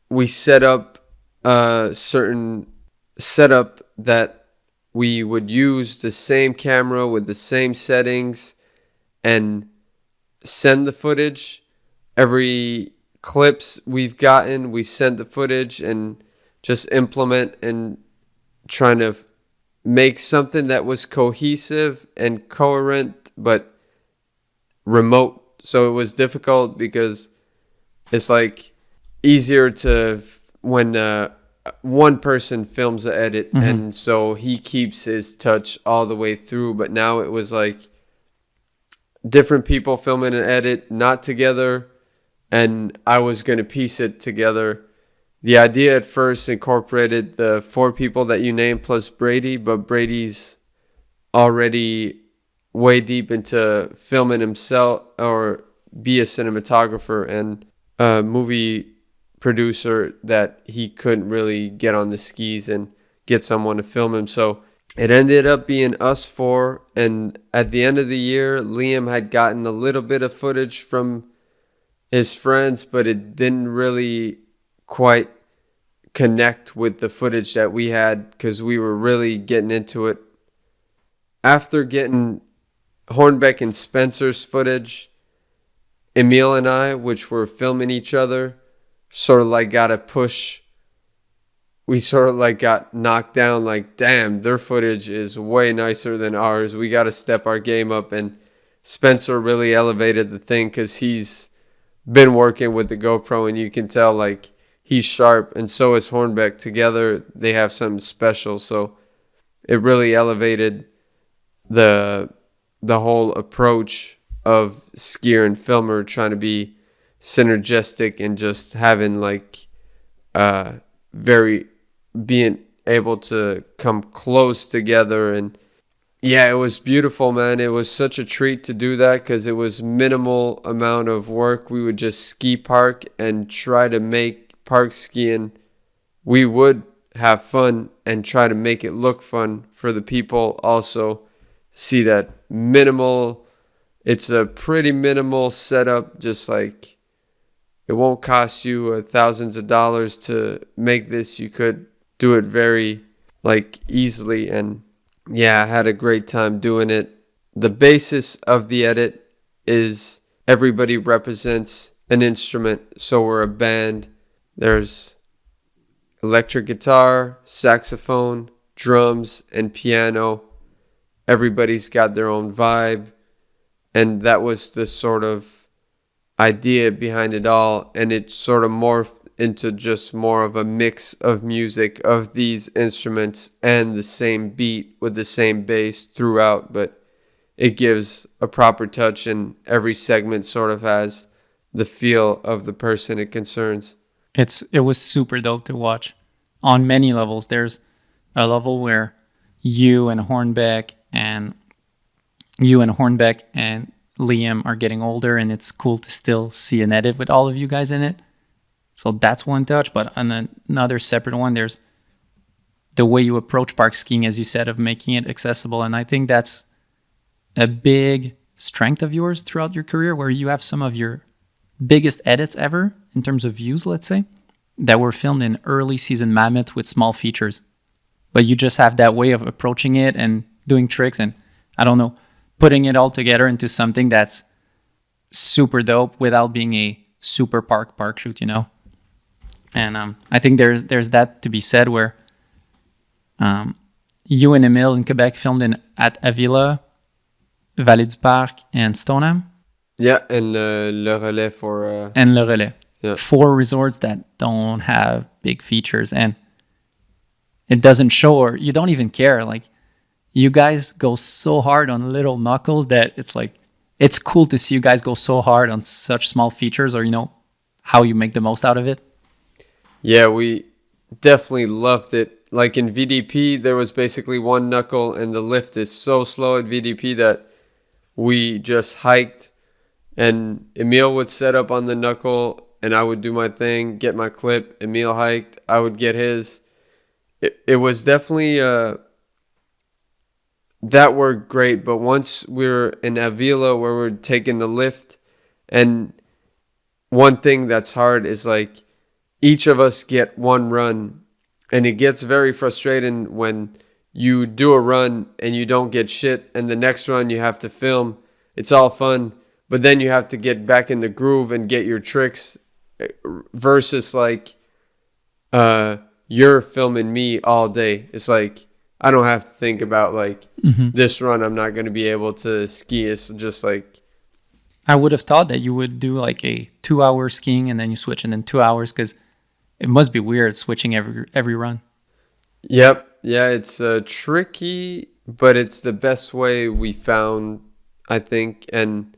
Speaker 2: we set up a certain setup that we would use the same camera with the same settings and send the footage. Every clips we've gotten, we send the footage and just implement and trying to make something that was cohesive and coherent but remote. So it was difficult because it's like easier to when one person films the edit, and so he keeps his touch all the way through. But now it was like different people filming an edit, not together, and I was going to piece it together. The idea at first incorporated the 4 people that you named plus Brady, but Brady's already way deep into filming himself or be a cinematographer and a movie producer that he couldn't really get on the skis and get someone to film him. So it ended up being us 4, and at the end of the year, Liam had gotten a little bit of footage from his friends, but it didn't really quite connect with the footage that we had because we were really getting into it. After getting Hornbeck and Spencer's footage, Emil and I, which were filming each other, sort of like got a push. We sort of like got knocked down, like, damn, their footage is way nicer than ours. We got to step our game up. And Spencer really elevated the thing because he's been working with the GoPro, and you can tell like he's sharp, and so is Hornbeck. Together they have something special. So it really elevated the whole approach of skier and filmer, trying to be synergistic and just having like very being able to come close together. And yeah, it was beautiful, man. It was such a treat to do that because it was minimal amount of work. We would just ski park and try to make park skiing. We would have fun and try to make it look fun for the people. Also see that minimal, it's a pretty minimal setup, just like it won't cost you thousands of dollars to make this. You could do it very like easily, and yeah, I had a great time doing it. The basis of the edit is everybody represents an instrument. So we're a band. There's electric guitar, saxophone, drums, and piano. Everybody's got their own vibe. And that was the sort of idea behind it all. And it sort of morphed into just more of a mix of music of these instruments and the same beat with the same bass throughout. But it gives a proper touch, and every segment sort of has the feel of the person it concerns.
Speaker 1: It was super dope to watch on many levels. There's a level where you and Hornbeck and Liam are getting older, and it's cool to still see an edit with all of you guys in it. So that's one touch. But on another separate one, there's the way you approach park skiing, as you said, of making it accessible. And I think that's a big strength of yours throughout your career, where you have some of your biggest edits ever in terms of views, let's say, that were filmed in early season Mammoth with small features. But you just have that way of approaching it and doing tricks and, I don't know, putting it all together into something that's super dope without being a super park shoot, you know? And I think there's that to be said where you and Emile in Quebec filmed at Avila, Vallée du Parc, and Stoneham.
Speaker 2: Yeah, and Le Relais for...
Speaker 1: and Le Relais.
Speaker 2: Yeah.
Speaker 1: 4 resorts that don't have big features, and it doesn't show, or you don't even care. Like, you guys go so hard on little knuckles that it's like, it's cool to see you guys go so hard on such small features, or, you know, how you make the most out of it.
Speaker 2: Yeah, we definitely loved it. Like in VDP, there was basically one knuckle, and the lift is so slow at VDP that we just hiked, and Emile would set up on the knuckle, and I would do my thing, get my clip. Emile hiked, I would get his. It was definitely that worked great. But once we were in Avila, where we're taking the lift, and one thing that's hard is like each of us get one run, and it gets very frustrating when you do a run and you don't get shit, and the next run you have to film. It's all fun, but then you have to get back in the groove and get your tricks, versus like you're filming me all day. It's like I don't have to think about like this run I'm not going to be able to ski. It's just like,
Speaker 1: I would have thought that you would do like a 2-hour skiing and then you switch, and then 2 hours, because it must be weird switching every run.
Speaker 2: Yep. Yeah, it's tricky, but it's the best way we found, I think, and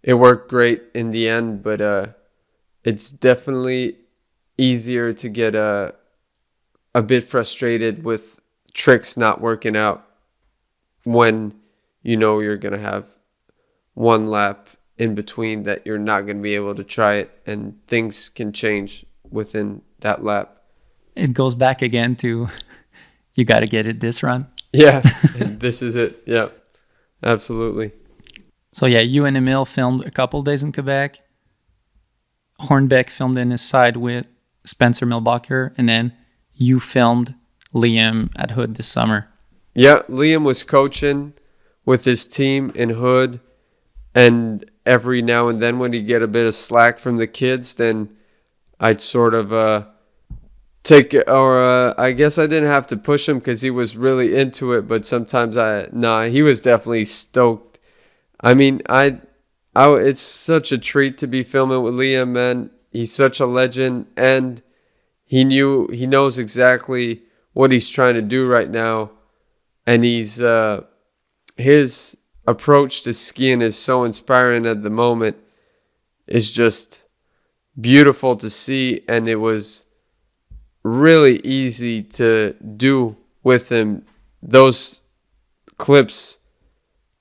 Speaker 2: it worked great in the end. But it's definitely easier to get a bit frustrated with tricks not working out when you know you're going to have one lap in between that you're not going to be able to try it, and things can change within that lap.
Speaker 1: It goes back again to you got to get it this run.
Speaker 2: Yeah, and this is it. Yeah, absolutely.
Speaker 1: So yeah, you and Emile filmed a couple days in Quebec. Hornbeck filmed in his side with Spencer Milbacher, and then you filmed Liam at Hood this summer.
Speaker 2: Yeah, Liam was coaching with his team in Hood, and every now and then when he'd get a bit of slack from the kids, then I'd sort of take it, or I guess I didn't have to push him because he was really into it, but sometimes he was definitely stoked. I mean, it's such a treat to be filming with Liam, man. He's such a legend, and he knows exactly what he's trying to do right now, and his approach to skiing is so inspiring at the moment. It's just beautiful to see, and it was really easy to do with him. Those clips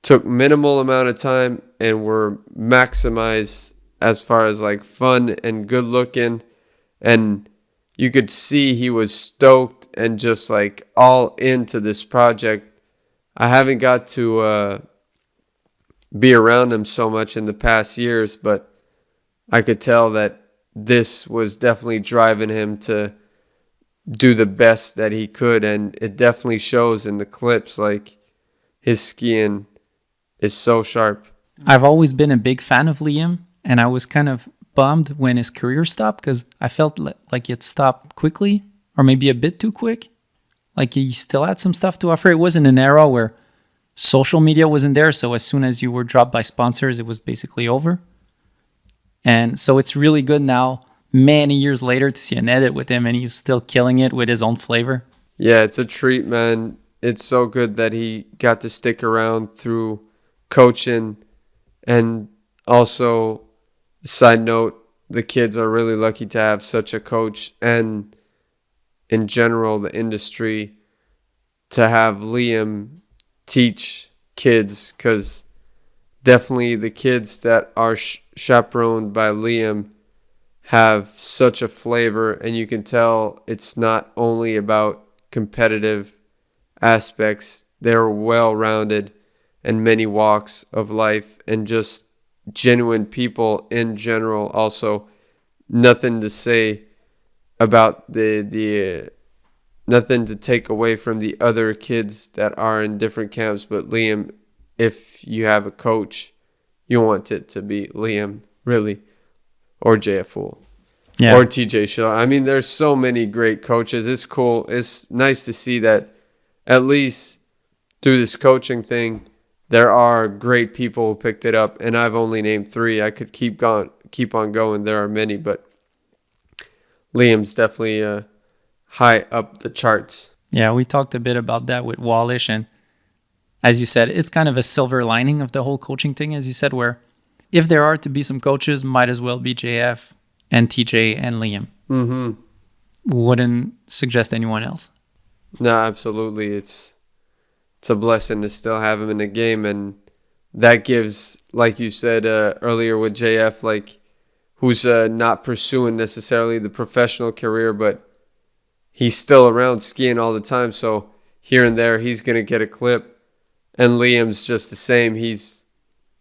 Speaker 2: took minimal amount of time and were maximized as far as like fun and good looking, and you could see he was stoked and just like all into this project. I haven't got to be around him so much in the past years, but I could tell that this was definitely driving him to do the best that he could, and it definitely shows in the clips. Like, his skiing is so sharp.
Speaker 1: I've always been a big fan of Liam, and I was kind of bummed when his career stopped, because I felt like it stopped quickly, or maybe a bit too quick. Like, he still had some stuff to offer. It was in an era where social media wasn't there, so as soon as you were dropped by sponsors, it was basically over. And so it's really good now, many years later, to see an edit with him, and he's still killing it with his own flavor.
Speaker 2: Yeah, it's a treat, man. It's so good that he got to stick around through coaching. And also, side note, the kids are really lucky to have such a coach, and in general, the industry, to have Liam teach kids, because definitely the kids that are chaperoned by Liam have such a flavor, and you can tell it's not only about competitive aspects. They're well-rounded in many walks of life and just genuine people in general. Also, nothing to say about the nothing to take away from the other kids that are in different camps, but Liam, if you have a coach, you want it to be Liam, really, or JFO, or TJ Schiller. I mean, there's so many great coaches. It's cool. It's nice to see that at least through this coaching thing, there are great people who picked it up, and I've only named 3. I could keep on going. There are many, but Liam's definitely high up the charts.
Speaker 1: Yeah, we talked a bit about that with Wallish, and as you said, it's kind of a silver lining of the whole coaching thing, as you said, where if there are to be some coaches, might as well be JF and TJ and Liam.
Speaker 2: Mm-hmm.
Speaker 1: Wouldn't suggest anyone else.
Speaker 2: No, absolutely. It's a blessing to still have him in the game, and that gives, like you said earlier with JF, like who's not pursuing necessarily the professional career, but he's still around skiing all the time. So here and there, he's going to get a clip. And Liam's just the same. He's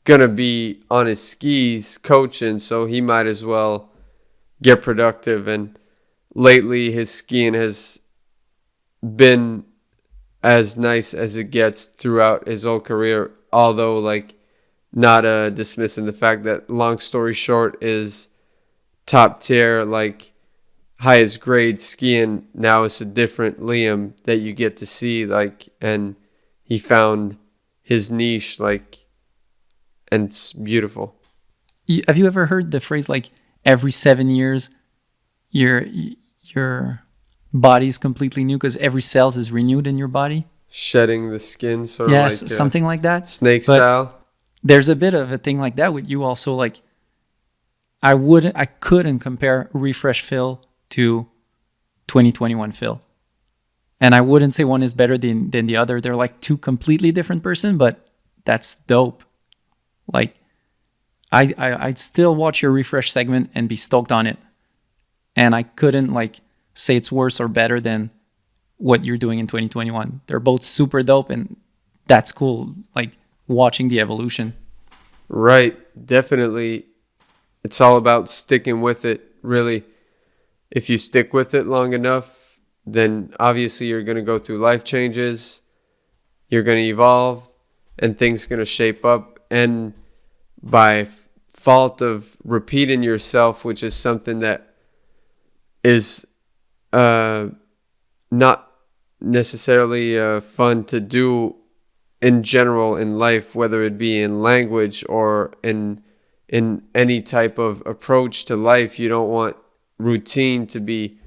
Speaker 2: going to be on his skis coaching, so he might as well get productive. And lately, his skiing has been as nice as it gets throughout his whole career, although, like, not dismissing the fact that, long story short, is top tier, like, highest grade skiing. Now it's a different Liam that you get to see, like, and he found his niche, like, and it's beautiful.
Speaker 1: Have you ever heard the phrase, like, every 7 years your body's completely new because every cell is renewed in your body?
Speaker 2: Shedding the skin, sort
Speaker 1: yes,
Speaker 2: of like
Speaker 1: something like that.
Speaker 2: Snake
Speaker 1: but
Speaker 2: style.
Speaker 1: There's a bit of a thing like that with you also. Like, I couldn't compare Refresh Phil to 2021 Phil. And I wouldn't say one is better than the other. They're like 2 completely different person, but that's dope. Like, I'd still watch your Refresh segment and be stoked on it. And I couldn't, like, say it's worse or better than what you're doing in 2021. They're both super dope, and that's cool, like, watching the evolution.
Speaker 2: Right. Definitely. It's all about sticking with it, really. If you stick with it long enough, then obviously you're going to go through life changes, you're going to evolve, and things are going to shape up. And by fault of repeating yourself, which is something that is not necessarily fun to do in general in life, whether it be in language or in any type of approach to life. You don't want routine to be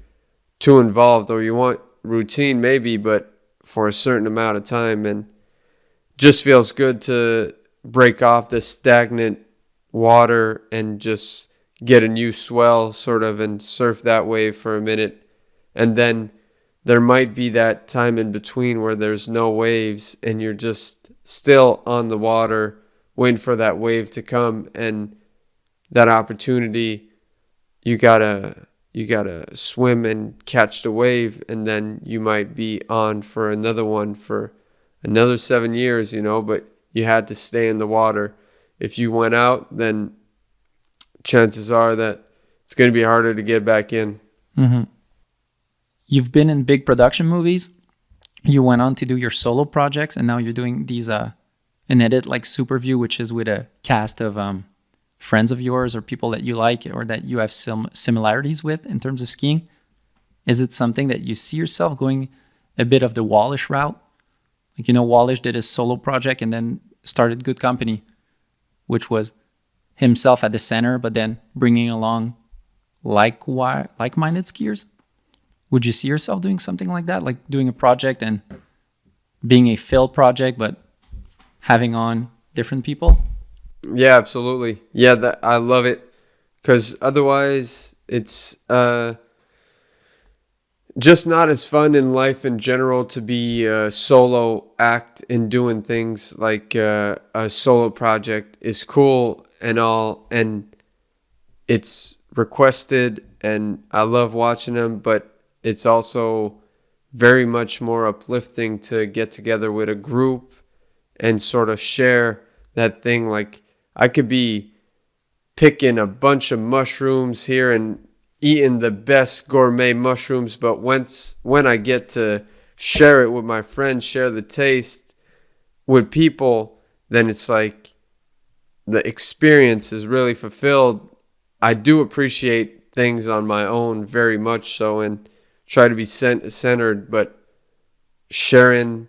Speaker 2: too involved, or you want routine maybe, but for a certain amount of time. And just feels good to break off the stagnant water and just get a new swell, sort of, and surf that wave for a minute. And then there might be that time in between where there's no waves and you're just still on the water waiting for that wave to come. And that opportunity, you gotta swim and catch the wave, and then you might be on for another one for another 7 years, but you had to stay in the water. If you went out, then chances are that it's going to be harder to get back in.
Speaker 1: Mm-hmm. You've been in big production movies. You went on to do your solo projects, and now you're doing these an edit like Superview, which is with a cast of friends of yours or people that you like or that you have similarities with in terms of skiing. Is it something that you see yourself going a bit of the Wallish route? Like, Wallish did his solo project and then started Good Company, which was himself at the center, but then bringing along like-minded skiers. Would you see yourself doing something like that? Like doing a project and being a Phil project, but having on different people?
Speaker 2: Yeah, absolutely. Yeah, I love it, because otherwise it's just not as fun in life in general to be a solo act and doing things like a solo project is cool and all, and it's requested and I love watching them, but it's also very much more uplifting to get together with a group and sort of share that thing. Like I could be picking a bunch of mushrooms here and eating the best gourmet mushrooms, but when I get to share it with my friends, share the taste with people, then it's like the experience is really fulfilled. I do appreciate things on my own very much so and try to be centered, but sharing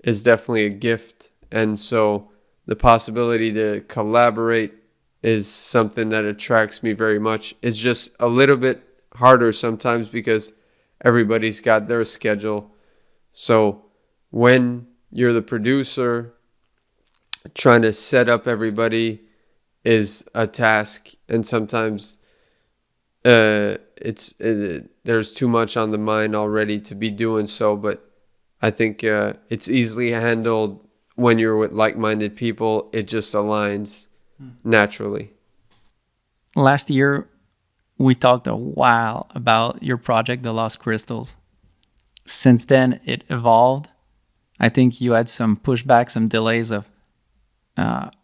Speaker 2: is definitely a gift. And so the possibility to collaborate is something that attracts me very much. It's just a little bit harder sometimes because everybody's got their schedule. So when you're the producer, trying to set up everybody is a task, and sometimes there's too much on the mind already to be doing so. But I think it's easily handled when you're with like-minded people. It just aligns naturally.
Speaker 1: Last year, we talked a while about your project, The Lost Crystals. Since then, it evolved. I think you had some pushback, some delays of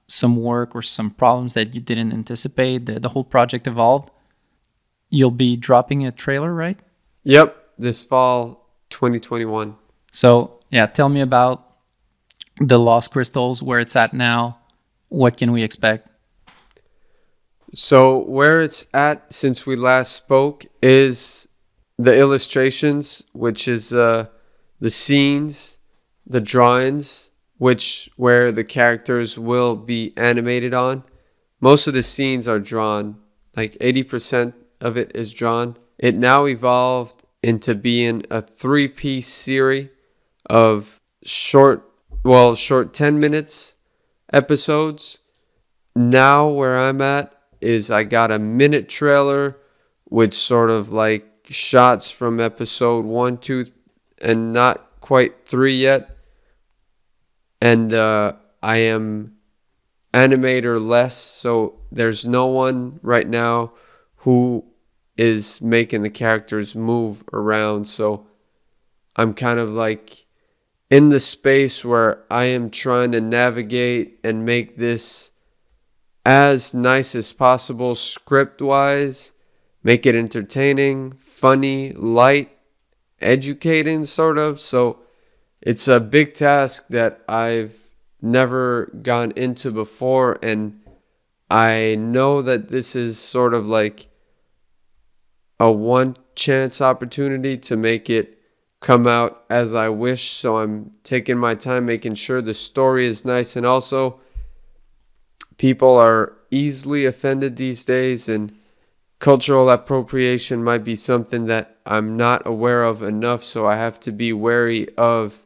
Speaker 1: some work or some problems that you didn't anticipate. The whole project evolved. You'll be dropping a trailer, right?
Speaker 2: Yep, this fall 2021.
Speaker 1: So, yeah, tell me about The Lost Crystals, where it's at now. What can we expect?
Speaker 2: So where it's at since we last spoke is the illustrations, which is the scenes, the drawings, where the characters will be animated on. Most of the scenes are drawn, like 80% of it is drawn. It now evolved into being a 3-piece series of short 10 minutes episodes. Now where I'm at is I got a minute trailer with sort of like shots from episode 1, 2, and not quite 3 yet. And I am animator less, so there's no one right now who is making the characters move around. So I'm kind of like in the space where I am trying to navigate and make this as nice as possible script-wise, make it entertaining, funny, light, educating sort of. So it's a big task that I've never gone into before, and I know that this is sort of like a one chance opportunity to make it come out as I wish. So I'm taking my time making sure the story is nice, and also people are easily offended these days, and cultural appropriation might be something that I'm not aware of enough, so I have to be wary of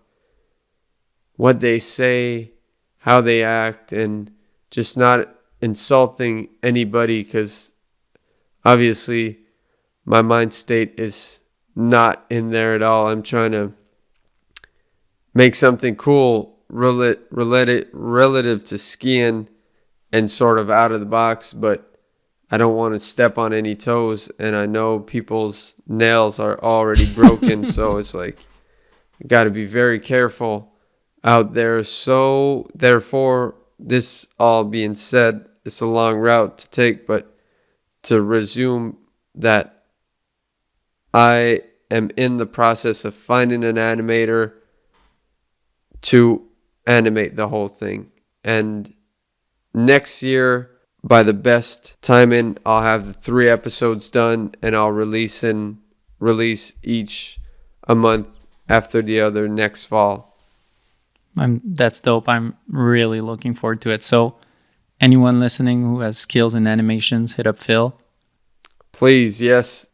Speaker 2: what they say, how they act, and just not insulting anybody, because obviously my mind state is not in there at all. I'm trying to make something cool relative to skiing and sort of out of the box, but I don't want to step on any toes, and I know people's nails are already broken, so it's like you got to be very careful out there. So therefore, this all being said, it's a long route to take, but to resume that I am in the process of finding an animator to animate the whole thing. And next year, by the best timing, I'll have the 3 episodes done, and I'll release each a month after the other next fall.
Speaker 1: That's dope. I'm really looking forward to it. So anyone listening who has skills in animations, hit up Phil.
Speaker 2: Please, yes.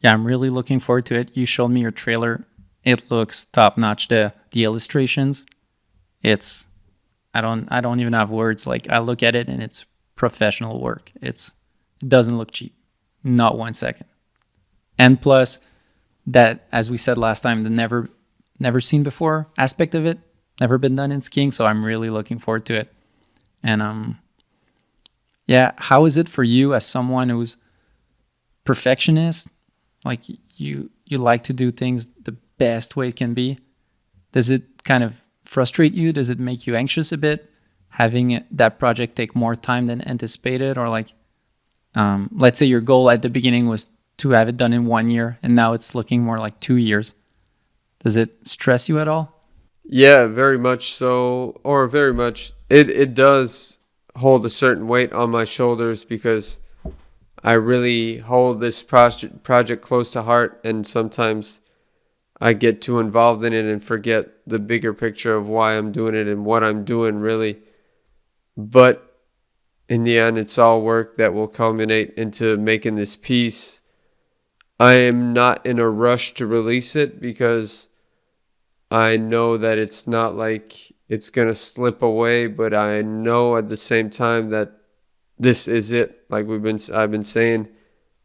Speaker 1: Yeah, I'm really looking forward to it. You showed me your trailer. It looks top notch. The illustrations, I don't even have words. Like, I look at it and it's professional work. It doesn't look cheap. Not 1 second. And plus, that, as we said last time, the never seen before aspect of it, never been done in skiing. So I'm really looking forward to it. And yeah, how is it for you as someone who's perfectionist? Like you like to do things the best way it can be. Does it kind of frustrate you? Does it make you anxious a bit, having that project take more time than anticipated? Or like, let's say your goal at the beginning was to have it done in 1 year, and now it's looking more like 2 years. Does it stress you at all?
Speaker 2: Yeah, very much so, or very much. It does hold a certain weight on my shoulders because I really hold this project close to heart, and sometimes I get too involved in it and forget the bigger picture of why I'm doing it and what I'm doing really. But in the end, it's all work that will culminate into making this piece. I am not in a rush to release it because I know that it's not like it's going to slip away, but I know at the same time that this is it. Like I've been saying,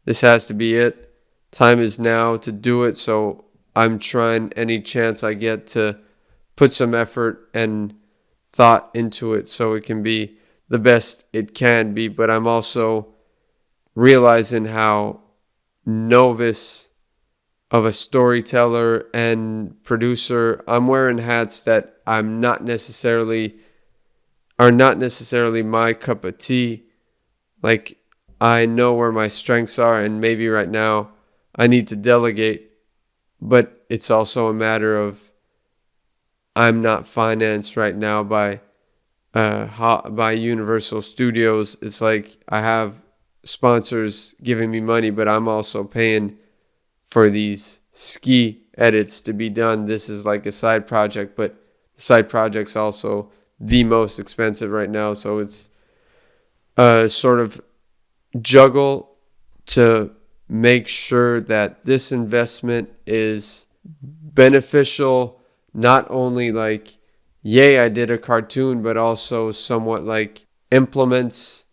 Speaker 2: this has to be it. Time is now to do it. So I'm trying any chance I get to put some effort and thought into it so it can be the best it can be. But I'm also realizing how novice of a storyteller and producer I'm wearing hats that are not necessarily my cup of tea. Like, I know where my strengths are, and maybe right now I need to delegate, but it's also a matter of I'm not financed right now by Universal Studios. It's like I have sponsors giving me money, but I'm also paying for these ski edits to be done. This is like a side project, but the side project's also the most expensive right now. So it's sort of juggle to make sure that this investment is beneficial, not only like, yay, I did a cartoon, but also somewhat like implements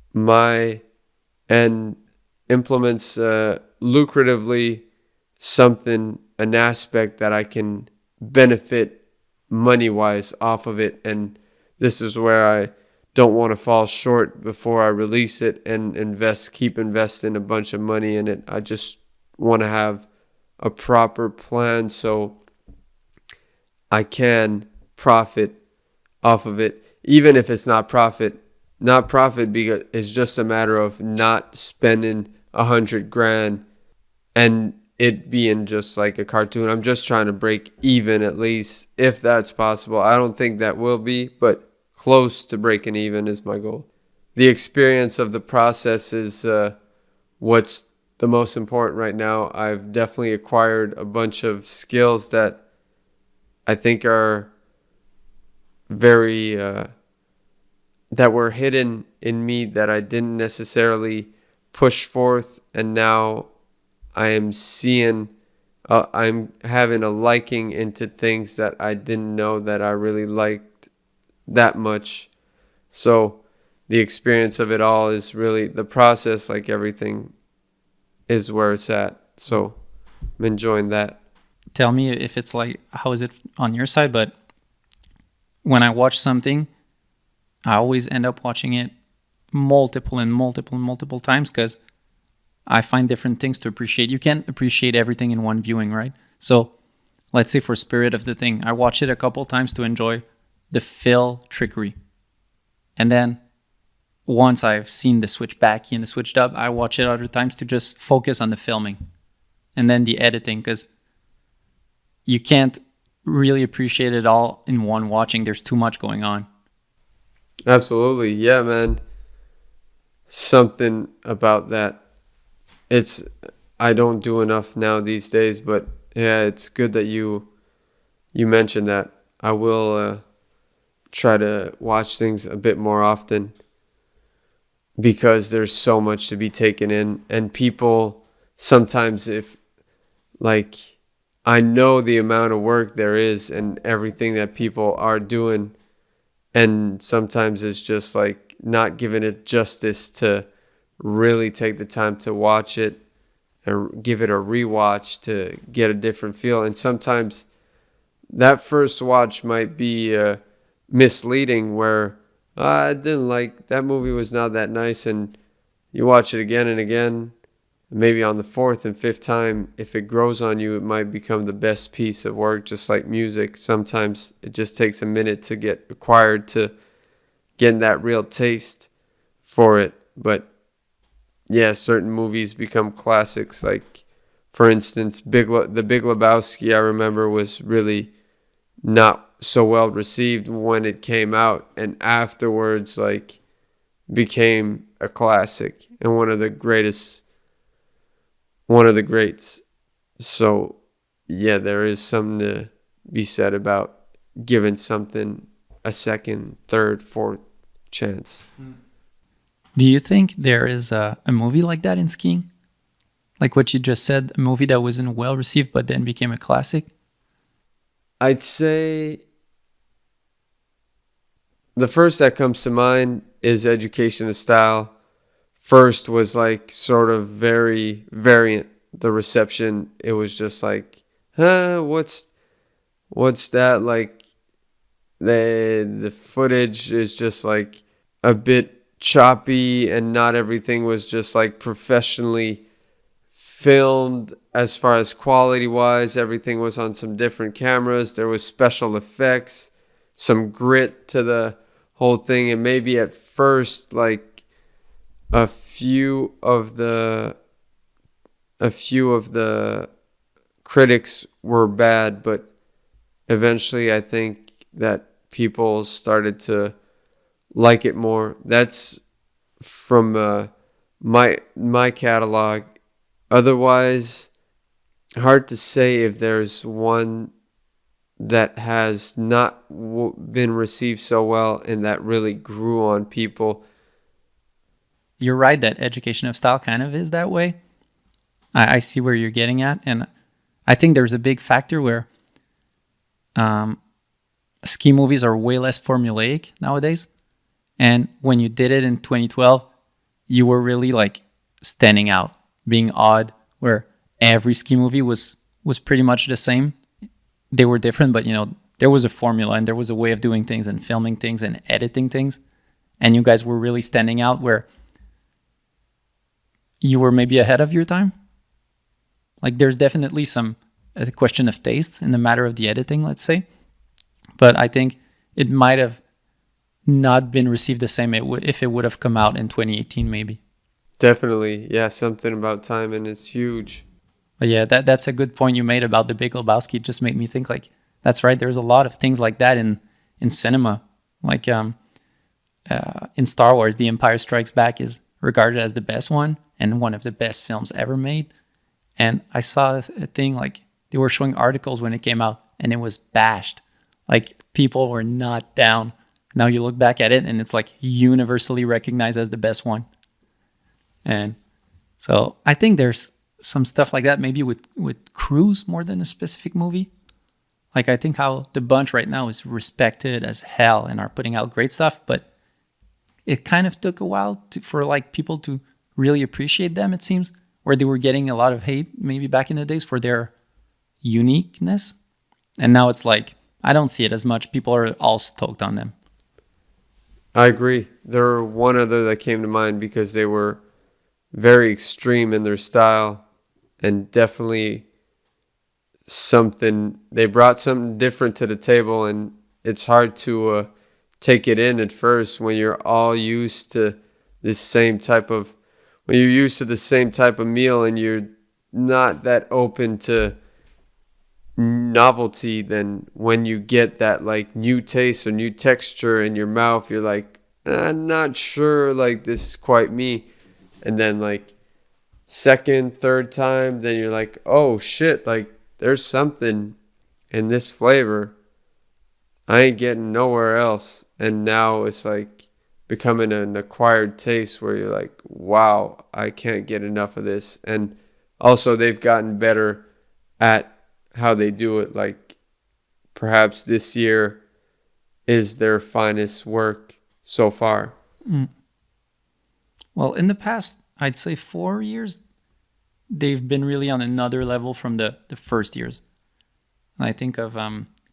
Speaker 2: lucratively something, an aspect that I can benefit money-wise off of it. And this is where I don't want to fall short before I release it and keep investing a bunch of money in it. I just want to have a proper plan so I can profit off of it, even if it's not profit because it's just a matter of not spending $100,000 and it being just like a cartoon. I'm just trying to break even, at least, if that's possible. I don't think that will be, but close to breaking even is my goal. The experience of the process is what's the most important right now. I've definitely acquired a bunch of skills that I think are very that were hidden in me that I didn't necessarily push forth, and now I am seeing I'm having a liking into things that I didn't know that I really liked that much. So the experience of it all is really the process, like everything, is where it's at. So I'm enjoying that.
Speaker 1: Tell me if it's like, how is it on your side? But when I watch something, I always end up watching it multiple times because I find different things to appreciate. You can't appreciate everything in one viewing, right? So let's say for Spirit of the Thing, I watch it a couple times to enjoy the fill trickery. And then once I've seen the switch backy and the switch dub, I watch it other times to just focus on the filming and then the editing, because you can't really appreciate it all in one watching. There's too much going on.
Speaker 2: Absolutely. Yeah, man. Something about that. I don't do enough now these days, but yeah, it's good that you mentioned that. I will try to watch things a bit more often because there's so much to be taken in, and people sometimes, if like, I know the amount of work there is and everything that people are doing, and sometimes it's just like not giving it justice to really take the time to watch it give it a rewatch to get a different feel. And sometimes that first watch might be misleading, where I didn't like that movie, was not that nice, and you watch it again and again. Maybe on the fourth and fifth time, if it grows on you, it might become the best piece of work, just like music. Sometimes it just takes a minute to get acquired to getting that real taste for it. But yeah, certain movies become classics. Like, for instance, The Big Lebowski, I remember, was really not so well received when it came out, and afterwards, like, became a classic and one of the greats. So yeah, there is something to be said about giving something a second, third, fourth chance.
Speaker 1: Do you think there is a movie like that in skiing? Like what you just said, a movie that wasn't well received but then became a classic?
Speaker 2: I'd say the first that comes to mind is Education of Style. First was like sort of very variant. The reception, it was just like, what's that? Like, the footage is just like a bit choppy, and not everything was just like professionally filmed as far as quality wise. Everything was on some different cameras. There was special effects, some grit to the whole thing, and maybe at first, like, a few of the critics were bad, but eventually I think that people started to like it more. That's from my catalog. Otherwise, hard to say if there's one that has not been received so well and that really grew on people.
Speaker 1: You're right that Education of Style kind of is that way. I see where you're getting at. And I think there's a big factor where ski movies are way less formulaic nowadays. And when you did it in 2012, you were really like standing out, being odd, where every ski movie was pretty much the same. They were different, but there was a formula and there was a way of doing things and filming things and editing things. And you guys were really standing out, where you were maybe ahead of your time. Like, there's definitely a question of tastes in the matter of the editing, let's say. But I think it might have not been received the same if it would have come out in 2018, maybe.
Speaker 2: Definitely. Yeah, something about timing is huge.
Speaker 1: But yeah, that's a good point you made about The Big Lebowski. It just made me think, like, that's right. There's a lot of things like that in cinema. Like in Star Wars, The Empire Strikes Back is regarded as the best one and one of the best films ever made. And I saw a thing, like, they were showing articles when it came out and it was bashed. Like, people were not down. Now you look back at it and it's like universally recognized as the best one. And so I think there's some stuff like that, maybe with crews more than a specific movie. Like, I think how the bunch right now is respected as hell and are putting out great stuff, but it kind of took a while for like people to really appreciate them, it seems, where they were getting a lot of hate maybe back in the days for their uniqueness. And now it's like, I don't see it as much. People are all stoked on them.
Speaker 2: I agree. There were one other that came to mind because they were very extreme in their style, and definitely they brought something different to the table, and it's hard to take it in at first when you're all used to the same type of meal, and you're not that open to novelty. Then when you get that like new taste or new texture in your mouth, you're like, I'm not sure, like, this is quite me. And then like second, third time, then you're like, oh shit, like, there's something in this flavor I ain't getting nowhere else. And now it's like becoming an acquired taste where you're like, wow, I can't get enough of this. And also they've gotten better at how they do it. Like, perhaps this year is their finest work so far.
Speaker 1: Well, in the past, I'd say 4 years, they've been really on another level from the first years. And I think of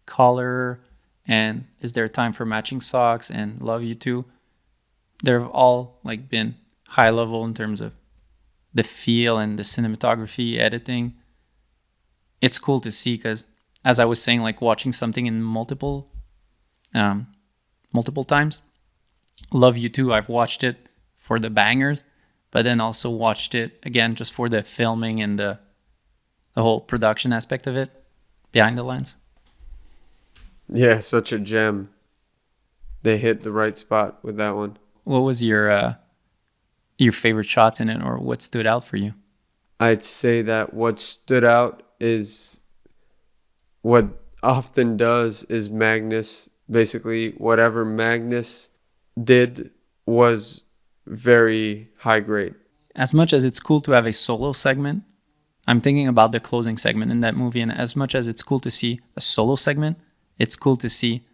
Speaker 1: Color and Is There Time for Matching Socks and Love You Too. They've all like been high level in terms of the feel and the cinematography, editing. It's cool to see because, as I was saying, like watching something in multiple times. Love You Too, I've watched it for the bangers, but then also watched it again just for the filming and the whole production aspect of it behind the lens.
Speaker 2: Yeah, such a gem. They hit the right spot with that one.
Speaker 1: What was your favorite shots in it, or what stood out for you?
Speaker 2: I'd say that what stood out is what often does is Magnus. Basically, whatever Magnus did was very high grade.
Speaker 1: As much as it's cool to have a solo segment, I'm thinking about the closing segment in that movie, and as much as it's cool to see a solo segment, it's cool to see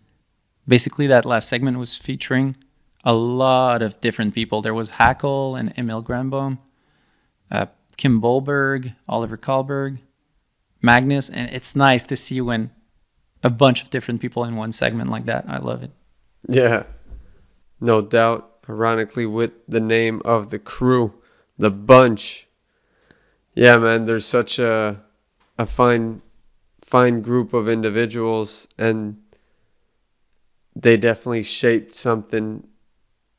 Speaker 1: basically that last segment was featuring a lot of different people. There was Hackle and Emil Granbaum, Kim Bolberg, Oliver Kahlberg, Magnus, and it's nice to see when a bunch of different people in one segment like that. I love it.
Speaker 2: Yeah, no doubt. Ironically, with the name of the crew, the bunch. Yeah, man, there's such a fine group of individuals, and they definitely shaped something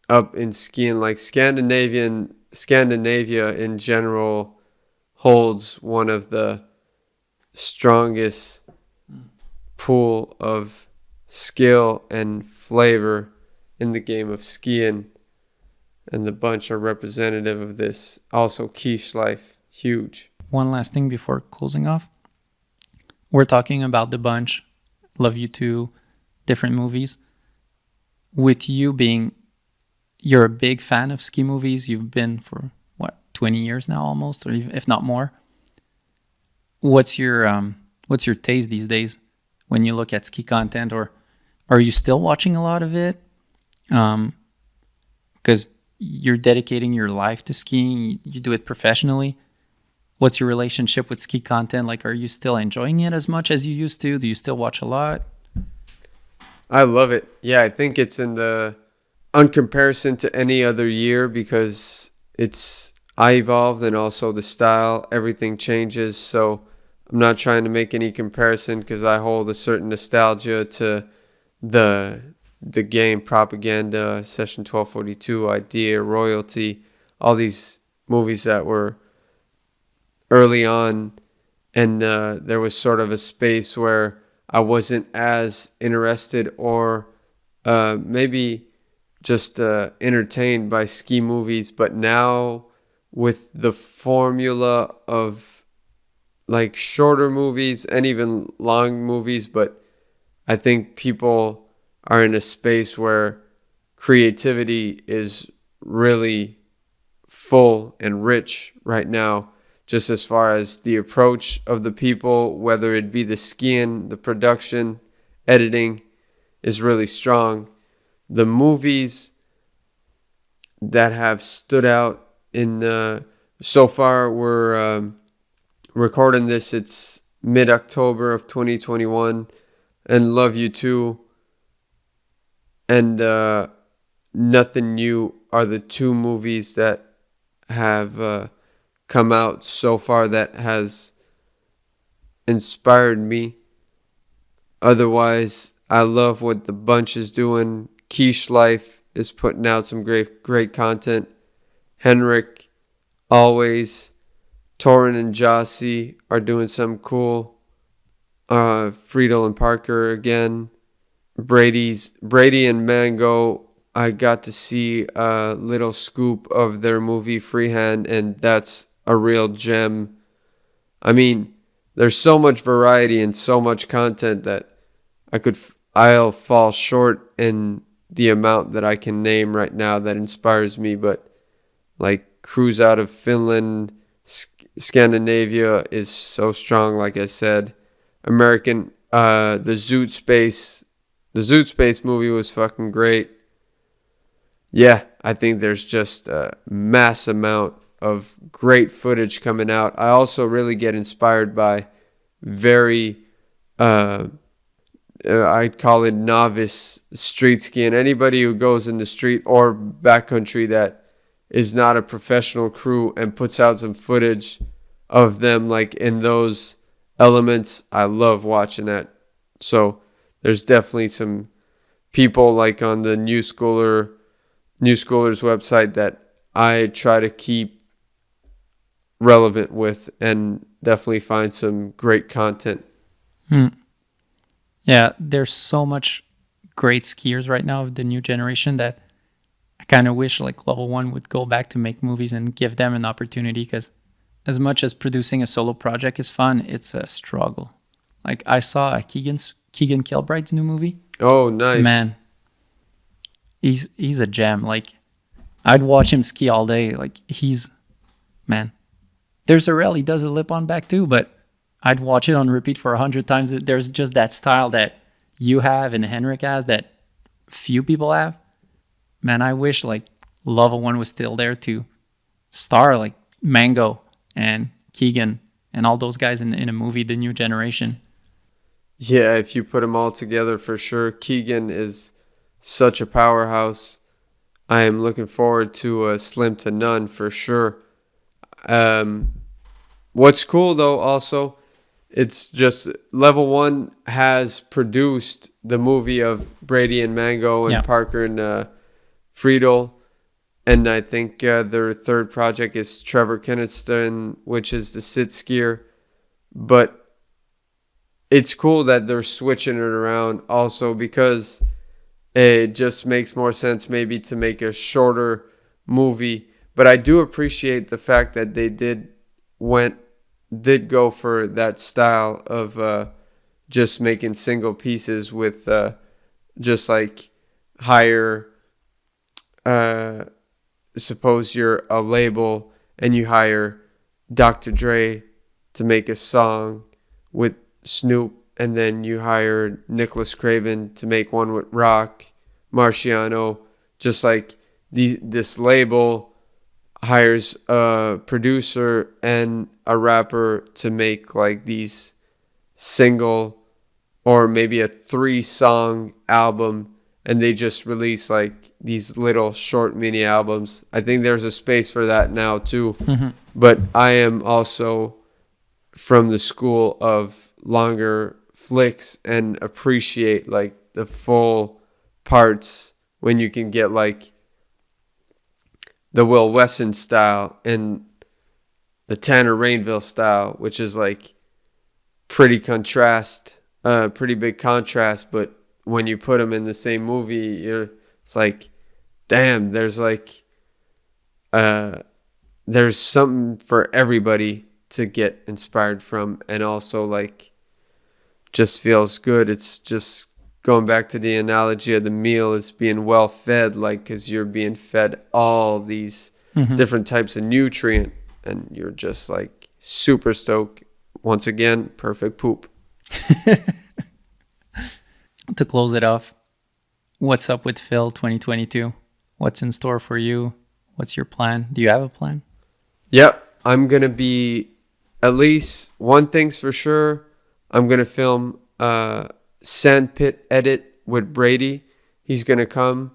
Speaker 2: up in skiing. Like Scandinavia in general holds one of the strongest pool of skill and flavor in the game of skiing, and the bunch are representative of this. Also, quiche life, huge.
Speaker 1: One last thing before closing off. We're talking about the bunch, Love You Too, different movies. With you being, you're a big fan of ski movies. You've been for 20 years now almost, or if not more. What's your taste these days when you look at ski content, or are you still watching a lot of it? Because you're dedicating your life to skiing, you do it professionally. What's your relationship with ski content? Like, are you still enjoying it as much as you used to? Do you still watch a lot?
Speaker 2: I love it. Yeah, I think it's on comparison to any other year, because I evolved, and also the style, everything changes. So I'm not trying to make any comparison, because I hold a certain nostalgia to the game, Propaganda, Session 1242, Idea, Royalty, all these movies that were early on, and there was sort of a space where I wasn't as interested, or maybe just entertained by ski movies. But now, with the formula of like shorter movies and even long movies, but I think people are in a space where creativity is really full and rich right now, just as far as the approach of the people, whether it be the skiing, the production, editing is really strong. The movies that have stood out in so far, we're recording this, it's mid-October of 2021, and Love You Too and Nothing New are the two movies that have come out so far that has inspired me. Otherwise, I love what the bunch is doing. Quiche Life is putting out some great content. Henrik, always. Torin and Jossie are doing some cool. Friedel and Parker again. Brady and Mango, I got to see a little scoop of their movie Freehand, and that's a real gem. I mean, there's so much variety and so much content that I'll fall short in the amount that I can name right now that inspires me. But like Cruise Out of Finland, Scandinavia is so strong. Like I said, American, the Zoot Space movie was fucking great. Yeah, I think there's just a mass amount of great footage coming out. I also really get inspired by very, I'd call it novice street skiing. Anybody who goes in the street or backcountry that is not a professional crew and puts out some footage of them like in those elements. I love watching that. So there's definitely some people like on the Newschoolers website that I try to keep relevant with and definitely find some great content.
Speaker 1: Yeah, there's so much great skiers right now of the new generation that I kind of wish like Level 1 would go back to make movies and give them an opportunity, because as much as producing a solo project is fun, it's a struggle. Like I saw Keegan Kilbride's new movie.
Speaker 2: Oh, nice.
Speaker 1: Man, he's a gem. Like I'd watch him ski all day. Like man. There's a rail he does a lip on back too, but I'd watch it on repeat for 100 times. There's just that style that you have and Henrik has that few people have. Man, I wish like Level 1 was still there to star like Mango and Keegan and all those guys in a movie, the new generation.
Speaker 2: Yeah, if you put them all together, for sure. Keegan is such a powerhouse. I am looking forward to Slim to None for sure. What's cool though, also, it's just Level 1 has produced the movie of Brady and Mango and Parker and Friedel. And I think their third project is Trevor Kennison, which is the sit skier. But it's cool that they're switching it around also, because it just makes more sense maybe to make a shorter movie. But I do appreciate the fact that they did go for that style of just making single pieces with just like hire, suppose you're a label and you hire Dr. Dre to make a song with Snoop, and then you hire Nicholas Craven to make one with Rock Marciano. Just like this label hires a producer and a rapper to make like these single or maybe a 3-song album, and they just release like these little short mini albums. I think there's a space for that now too. Mm-hmm. But I am also from the school of longer flicks and appreciate like the full parts when you can get like the Will Wesson style and the Tanner Rainville style, which is like pretty big contrast. But when you put them in the same movie, it's like, damn, there's like, there's something for everybody to get inspired from, and also like just feels good. It's just going back to the analogy of the meal is being well fed, like, because you're being fed all these different types of nutrient, and you're just like super stoked. Once again, perfect poop.
Speaker 1: To close it off, what's up with Phil 2022? What's in store for you? What's your plan? Do you have a plan?
Speaker 2: Yep, I'm going to be, at least one thing's for sure, I'm going to film Sandpit edit with Brady. He's going to come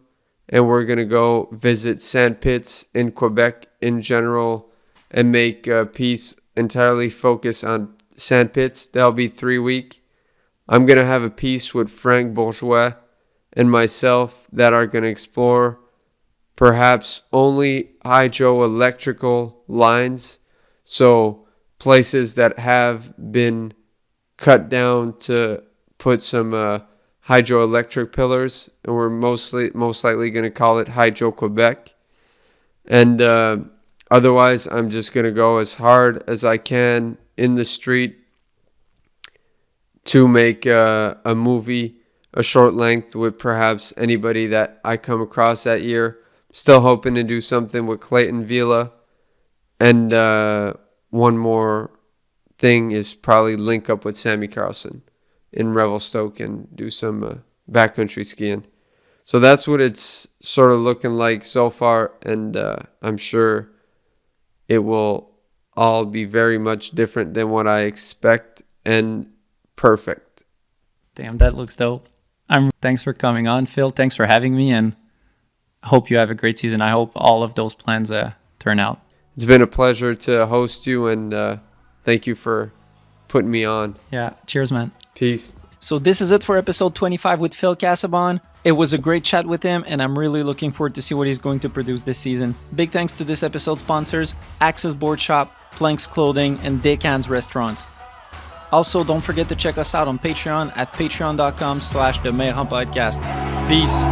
Speaker 2: and we're going to go visit sandpits in Quebec in general and make a piece entirely focused on sandpits. That'll be 3 weeks. I'm going to have a piece with Frank Bourgeois and myself that are going to explore perhaps only hydroelectrical lines. So places that have been cut down to put some hydroelectric pillars, and we're most likely going to call it Hydro Quebec. And otherwise, I'm just going to go as hard as I can in the street to make a movie, a short length with perhaps anybody that I come across that year. Still hoping to do something with Clayton Vila. And one more thing is probably link up with Sammy Carlson in Revelstoke and do some backcountry skiing. So that's what it's sort of looking like so far. And I'm sure it will all be very much different than what I expect and perfect.
Speaker 1: Damn, that looks dope. Thanks for coming on, Phil. Thanks for having me, and I hope you have a great season. I hope all of those plans turn out.
Speaker 2: It's been a pleasure to host you, and thank you for putting me on.
Speaker 1: Yeah, cheers, man.
Speaker 2: Peace.
Speaker 1: So this is it for episode 25 with Phil Casabon. It was a great chat with him, and I'm really looking forward to see what he's going to produce this season. Big thanks to this episode's sponsors, Access Board Shop, Planks Clothing, and Dic Anns Restaurant. Also, don't forget to check us out on Patreon at patreon.com/the Mayrand Podcast. Peace.